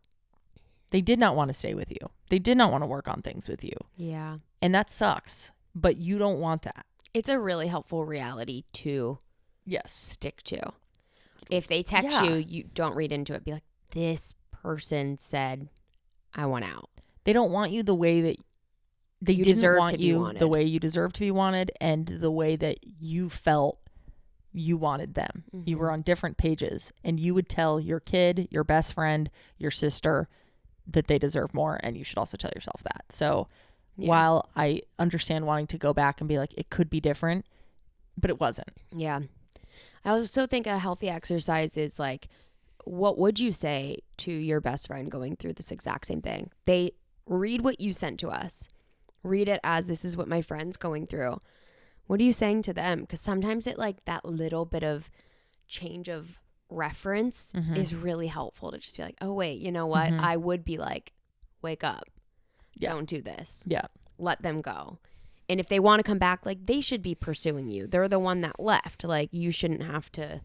They did not want to stay with you. They did not want to work on things with you. Yeah. And that sucks. But you don't want that. It's a really helpful reality to stick to. If they text you, you don't read into it. Be like, this person said, I want out. They don't want you the way that they You didn't deserve want to be you wanted. the way you deserve to be wanted and the way that you felt you wanted them. Mm-hmm. You were on different pages and you would tell your kid, your best friend, your sister that they deserve more. And you should also tell yourself that. So while I understand wanting to go back and be like, it could be different, but it wasn't. Yeah. I also think a healthy exercise is like, what would you say to your best friend going through this exact same thing? They read what you sent to us. Read it as, this is what my friend's going through. What are you saying to them? Because sometimes it like that little bit of change of reference is really helpful to just be like, oh, wait, you know what? I would be like, wake up. Yeah. Don't do this. Yeah. Let them go. And if they want to come back, like they should be pursuing you. They're the one that left. Like you shouldn't have to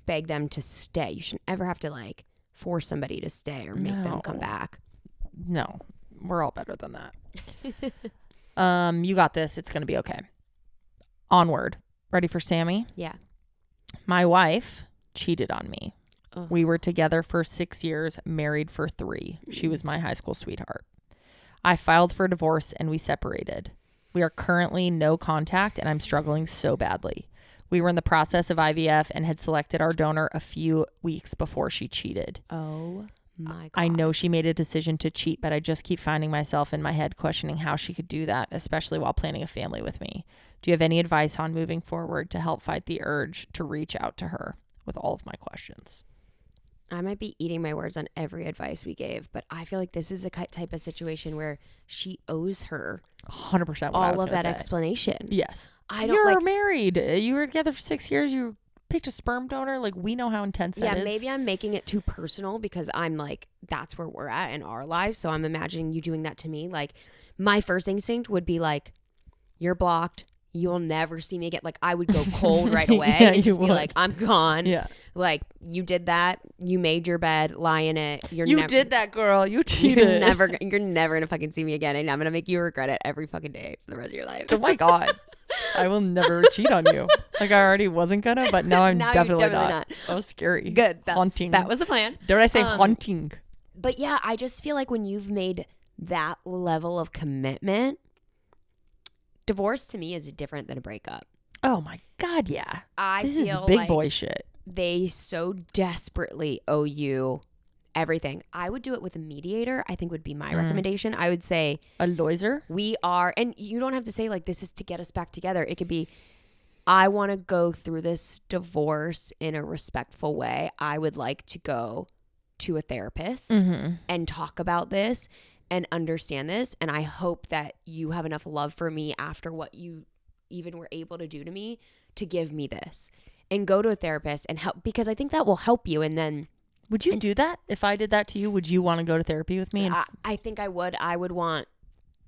beg them to stay. You shouldn't ever have to like force somebody to stay or make them come back. No, we're all better than that. You got this. It's going to be okay. Onward. Ready for Sammy? Yeah. My wife cheated on me. Ugh. We were together for 6 years, married for 3. She was my high school sweetheart. I filed for divorce and we separated. We are currently no contact and I'm struggling so badly. We were in the process of IVF and had selected our donor a few weeks before she cheated. Oh my God. I know she made a decision to cheat, but I just keep finding myself in my head questioning how she could do that, especially while planning a family with me. Do you have any advice on moving forward to help fight the urge to reach out to her with all of my questions? I might be eating my words on every advice we gave, but I feel like this is a type of situation where she owes her 100% all of that explanation. Yes. You're married. You were together for 6 years. You picked a sperm donor. Like, we know how intense that is. Yeah, maybe I'm making it too personal because I'm like, that's where we're at in our lives. So I'm imagining you doing that to me. Like, my first instinct would be like, you're blocked. You'll never see me again. Like, I would go cold right away and just be like, I'm gone. Yeah. Like, you did that. You made your bed. Lie in it. You did that, girl. You cheated. You're never gonna fucking see me again, and I'm gonna make you regret it every fucking day for the rest of your life. Oh my God. I will never cheat on you. Like, I already wasn't gonna, but now I'm definitely not. That was scary. Good. Haunting. That was the plan. Did I say haunting? But yeah, I just feel like when you've made that level of commitment, divorce to me is different than a breakup. Oh my God, yeah. This is feel big like boy shit. They so desperately owe you everything. I would do it with a mediator, I think would be my recommendation. I would say a lawyer. We are, and you don't have to say like this is to get us back together. It could be, I want to go through this divorce in a respectful way. I would like to go to a therapist and talk about this and understand this. And I hope that you have enough love for me after what you even were able to do to me to give me this, and go to a therapist and help, because I think that will help you. And then would you do that? If I did that to you, would you want to go to therapy with me? I think I would. I would want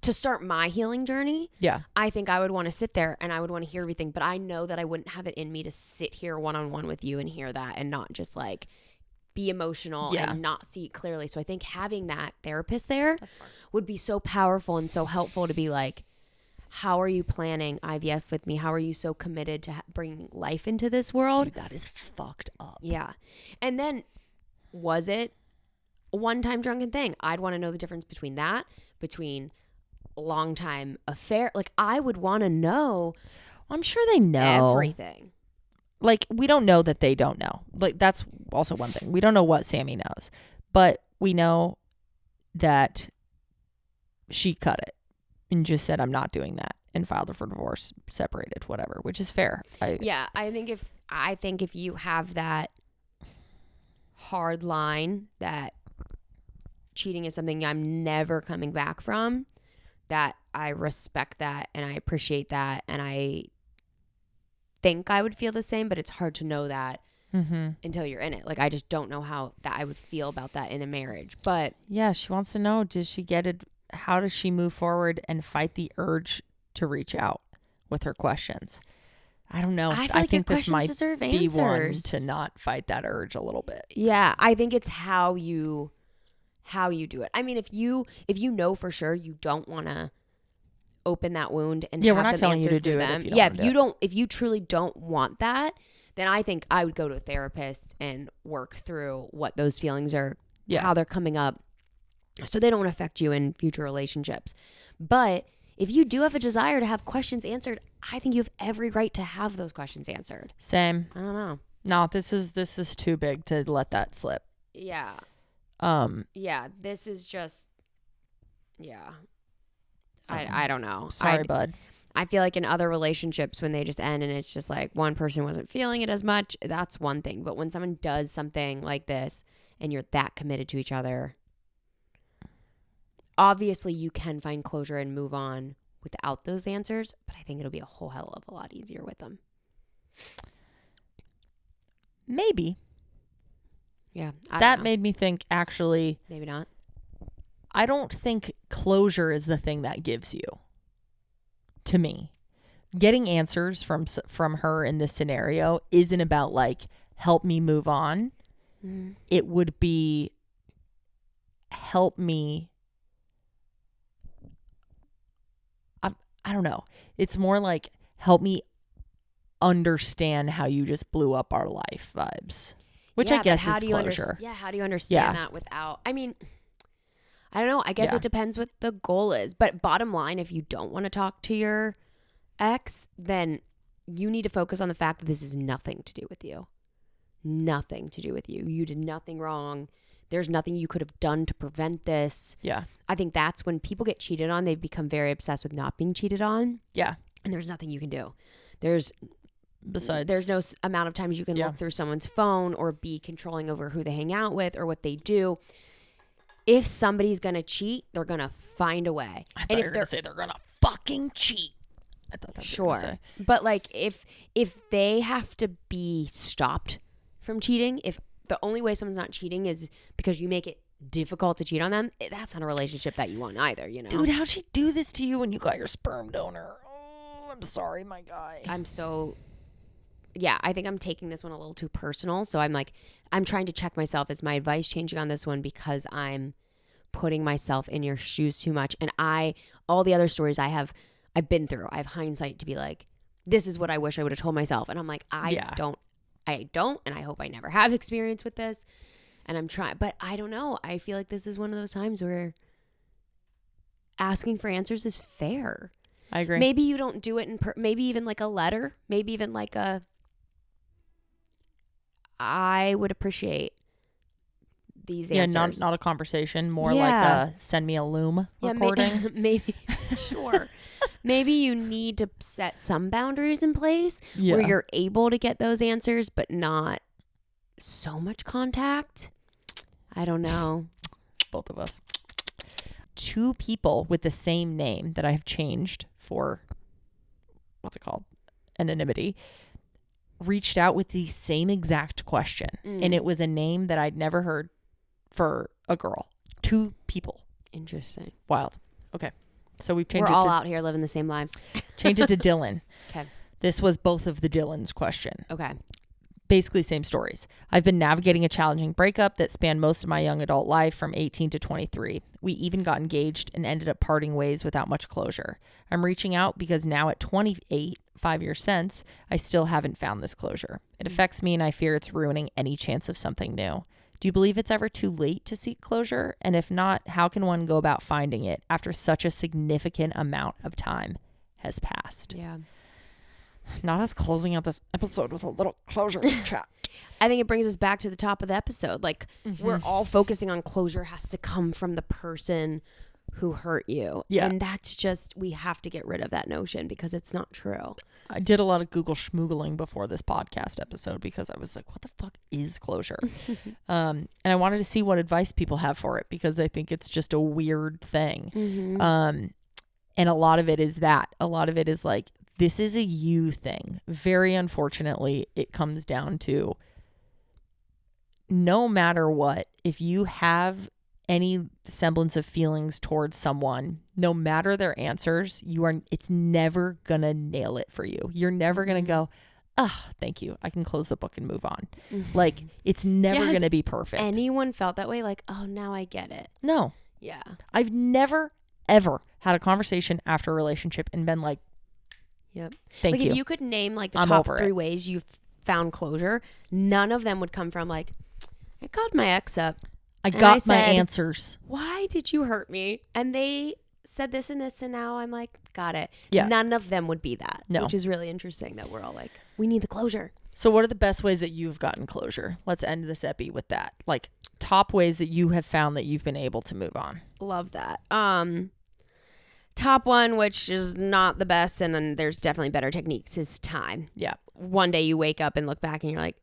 to start my healing journey. Yeah. I think I would want to sit there and I would want to hear everything, but I know that I wouldn't have it in me to sit here one-on-one with you and hear that and not just like be emotional and not see it clearly. So I think having that therapist there would be so powerful and so helpful to be like, how are you planning IVF with me? How are you so committed to bringing life into this world? Dude, that is fucked up. Yeah. And then was it a one-time drunken thing? I'd want to know the difference between that, between long time affair. Like, I would want to know. I'm sure they know everything. Like, we don't know that they don't know. Like, that's also one thing. We don't know what Sammy knows, but we know that she cut it and just said, I'm not doing that, and filed for divorce, separated, whatever, which is fair. I think if you have that hard line that cheating is something I'm never coming back from, that I respect that and I appreciate that, and I think I would feel the same, but it's hard to know that until you're in it. Like, I just don't know how that I would feel about that in a marriage. But yeah, she wants to know, does she get it? How does she move forward and fight the urge to reach out with her questions? I don't know. I think this might be one to not fight that urge a little bit. Yeah, I think it's how you do it. I mean, if you know for sure you don't want to open that wound and we're not telling you to do it. If you truly don't want that, then I think I would go to a therapist and work through what those feelings are, how they're coming up, so they don't affect you in future relationships. But if you do have a desire to have questions answered, I think you have every right to have those questions answered. Same. I don't know. No, this is too big to let that slip. Yeah. This is just, I don't know. Sorry, bud. I feel like in other relationships, when they just end and it's just like one person wasn't feeling it as much, that's one thing. But when someone does something like this and you're that committed to each other, obviously you can find closure and move on without those answers, but I think it'll be a whole hell of a lot easier with them. Maybe. Yeah. That made me think, actually. Maybe not. I don't think closure is the thing that gives you. To me, getting answers from her in this scenario isn't about like, help me move on. it would be help me. I don't know. It's more like help me understand how you just blew up our life vibes, which I guess is closure. How do you understand that without, I mean, I don't know. I guess it depends what the goal is. But bottom line, if you don't want to talk to your ex, then you need to focus on the fact that this is nothing to do with you. Nothing to do with you. You did nothing wrong. There's nothing you could have done to prevent this. Yeah. I think that's when people get cheated on, they become very obsessed with not being cheated on. Yeah. And there's nothing you can do. There's no amount of times you can look through someone's phone or be controlling over who they hang out with or what they do. If somebody's going to cheat, they're going to find a way. I thought you were going to say they're going to fucking cheat. I thought that's what you were gonna say. But like if they have to be stopped from cheating, if the only way someone's not cheating is because you make it difficult to cheat on them, that's not a relationship that you want either, you know? Dude, how'd she do this to you when you got your sperm donor? Oh, I'm sorry, my guy. I think I'm taking this one a little too personal. So I'm trying to check myself. Is my advice changing on this one because I'm putting myself in your shoes too much? And all the other stories I've been through, I have hindsight to be like, this is what I wish I would have told myself. And I'm like, I don't, and I hope I never have experience with this. And I'm trying, but I don't know. I feel like this is one of those times where asking for answers is fair. I agree. Maybe you don't do it maybe even like a letter, maybe even like I would appreciate these answers. Yeah, not a conversation, more like a send me a loom recording. Maybe, sure. Maybe you need to set some boundaries in place where you're able to get those answers, but not so much contact. I don't know. Both of us. 2 people with the same name that I've changed for, what's it called? Anonymity, reached out with the same exact question. And it was a name that I'd never heard for a girl. 2 people. Interesting. Wild. Okay. So we've changed We're all out here living the same lives. Change it to Dylan. Okay. This was both of the Dylans' question. Okay. Basically same stories. I've been navigating a challenging breakup that spanned most of my young adult life from 18 to 23. We even got engaged and ended up parting ways without much closure. I'm reaching out because now at 28, 5 years since, I still haven't found this closure. It affects me and I fear it's ruining any chance of something new. Do you believe it's ever too late to seek closure? And if not, how can one go about finding it after such a significant amount of time has passed? Yeah. Not us closing out this episode with a little closure chat. I think it brings us back to the top of the episode. Like, we're all focusing on closure has to come from the person who hurt you. Yeah. And that's just, we have to get rid of that notion because it's not true. I did a lot of Google schmoogling before this podcast episode because I was like, what the fuck is closure? And I wanted to see what advice people have for it because I think it's just a weird thing. And a lot of it is that. A lot of it is like, this is a you thing. Very unfortunately, it comes down to no matter what, if you have any semblance of feelings towards someone, no matter their answers, it's never gonna nail it for you. You're never gonna go, thank you, I can close the book and move on. Like, it's never gonna be perfect. Anyone felt that way? Like, oh, now I get it. No. Yeah. I've never, ever had a conversation after a relationship and been like, yep. Thank you. If you could name like the top 3 ways you've found closure, none of them would come from like, I called my ex up. I got my answers. Why did you hurt me? And they said this and this, and now I'm like, got it. Yeah. None of them would be that. No. Which is really interesting that we're all like, we need the closure. So what are the best ways that you've gotten closure? Let's end this epi with that. Like, top ways that you have found that you've been able to move on. Love that. Top one, which is not the best, and then there's definitely better techniques, is time. Yeah. One day you wake up and look back and you're like,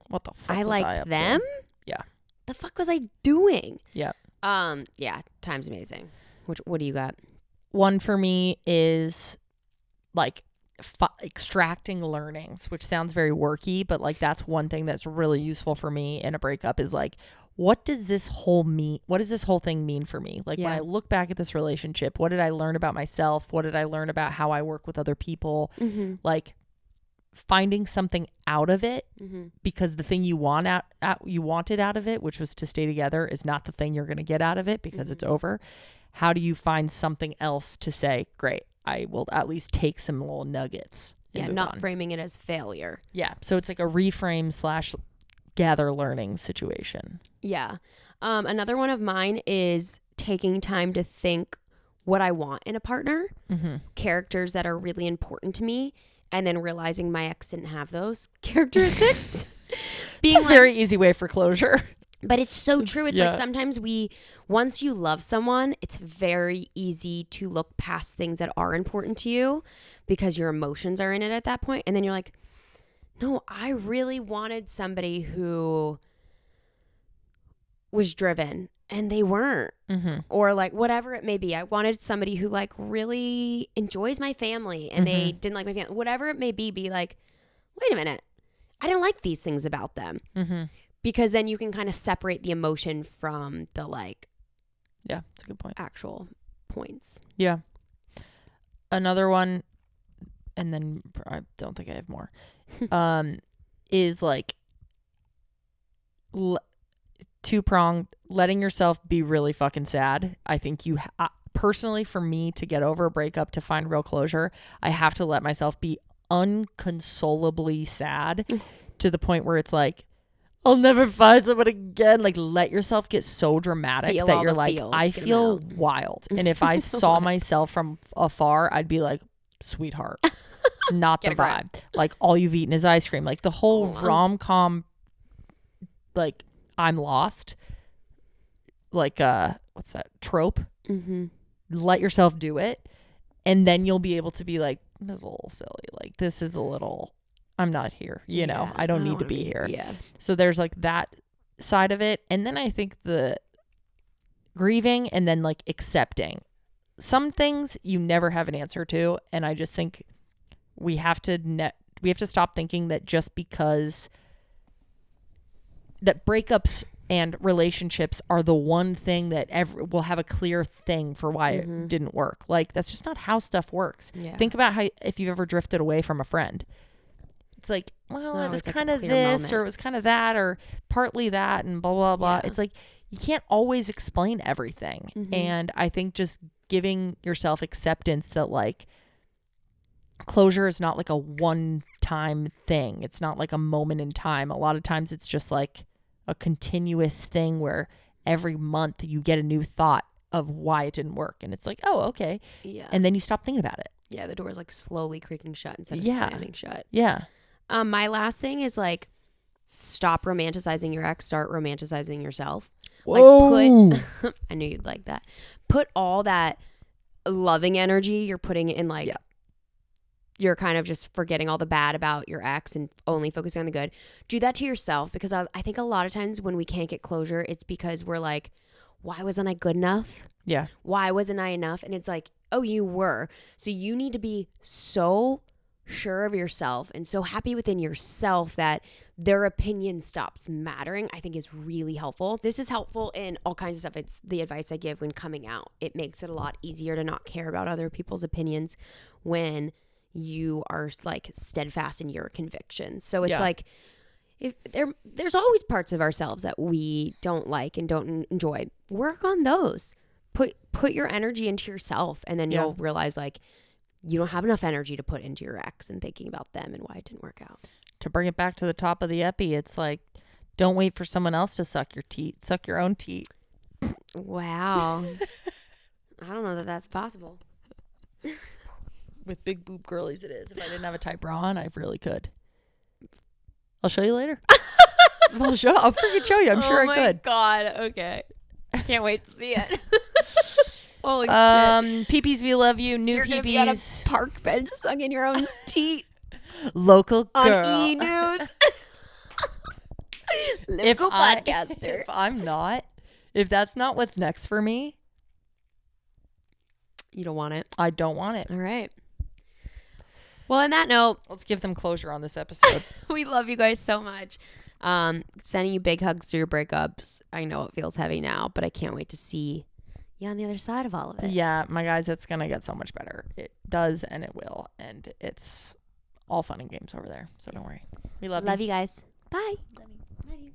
what the fuck I was I liked up them? to? Yeah. The fuck was I doing? Yeah. Yeah, time's amazing. What do you got? One for me is like extracting learnings, which sounds very worky, but like that's one thing that's really useful for me in a breakup is like, what does this whole thing mean for me? Like when I look back at this relationship, what did I learn about myself? What did I learn about how I work with other people? Like finding something out of it, Mm-hmm. because the thing you wanted out of it, which was to stay together, is not the thing you're going to get out of it because it's over. How do you find something else to say, great, I will at least take some little nuggets and move not on. framing it as failure. Yeah. So it's like a reframe / gather learning situation. Yeah. Another one of mine is taking time to think what I want in a partner, characters that are really important to me, and then realizing my ex didn't have those characteristics. It's a very easy way for closure. But it's so true. It's like sometimes once you love someone, it's very easy to look past things that are important to you because your emotions are in it at that point. And then you're like, no, I really wanted somebody who was driven and they weren't. Or like whatever it may be. I wanted somebody who like really enjoys my family and they didn't like my family. Whatever it may be like, wait a minute. I didn't like these things about them. Because then you can kind of separate the emotion from the like. Yeah, that's a good point. Actual points. Yeah. Another one, and then I don't think I have more, is like two-pronged, letting yourself be really fucking sad. I think personally, for me to get over a breakup, to find real closure, I have to let myself be unconsolably sad to the point where it's like, I'll never find someone again. Like, let yourself get so dramatic that you're like, I feel wild. And if I saw myself from afar, I'd be like, sweetheart, not the vibe. Like, all you've eaten is ice cream. Like, the whole rom-com, like, I'm lost. Like, what's that? Trope. Let yourself do it. And then you'll be able to be like, this is a little silly. Like, this is a little... I'm not here, you know, I don't need to be here. Yeah. So there's like that side of it. And then I think the grieving and then like accepting some things you never have an answer to. And I just think we have to stop thinking that just because that breakups and relationships are the one thing that will have a clear thing for why it didn't work. Like, that's just not how stuff works. Yeah. Think about how, if you've ever drifted away from a friend, it's like, well, it was kind of this moment. Or it was kind of that, or partly that, and blah, blah, blah. Yeah. It's like, you can't always explain everything. And I think just giving yourself acceptance that like closure is not like a one-time thing. It's not like a moment in time. A lot of times it's just like a continuous thing where every month you get a new thought of why it didn't work. And it's like, oh, okay. Yeah. And then you stop thinking about it. Yeah, the door's like slowly creaking shut instead of slamming shut. Yeah. My last thing is like, stop romanticizing your ex, start romanticizing yourself. Whoa. Like I knew you'd like that. Put all that loving energy you're putting in like, you're kind of just forgetting all the bad about your ex and only focusing on the good. Do that to yourself, because I think a lot of times when we can't get closure, it's because we're like, why wasn't I good enough? Yeah. Why wasn't I enough? And it's like, oh, you were. So you need to be so sure of yourself and so happy within yourself that their opinion stops mattering, I think is really helpful. This is helpful in all kinds of stuff. It's the advice I give when coming out. It makes it a lot easier to not care about other people's opinions when you are like steadfast in your convictions. So it's like, if there's always parts of ourselves that we don't like and don't enjoy. Work on those. Put your energy into yourself, and then you'll realize like you don't have enough energy to put into your ex and thinking about them and why it didn't work out. To bring it back to the top of the epi, it's like, don't wait for someone else to suck your teat. Suck your own teat. Wow. I don't know that that's possible. With big boob girlies it is. If I didn't have a tight bra on, I really could. I'll show you later. I'll freaking show you. I'm sure I could. Oh my God. Okay. I can't wait to see it. Holy shit. Peeps, we love you. New You're peeps. You're going to be on a park bench sucking your own teat. Local girl. On E! News. Local podcaster. If that's not what's next for me. You don't want it. I don't want it. All right. Well, on that note, let's give them closure on this episode. We love you guys so much. Sending you big hugs through your breakups. I know it feels heavy now, but I can't wait to see you on the other side of all of it. Yeah, my guys, it's going to get so much better. It does, and it will. And all fun and games over there. So don't worry. We love you guys. Bye. Love you.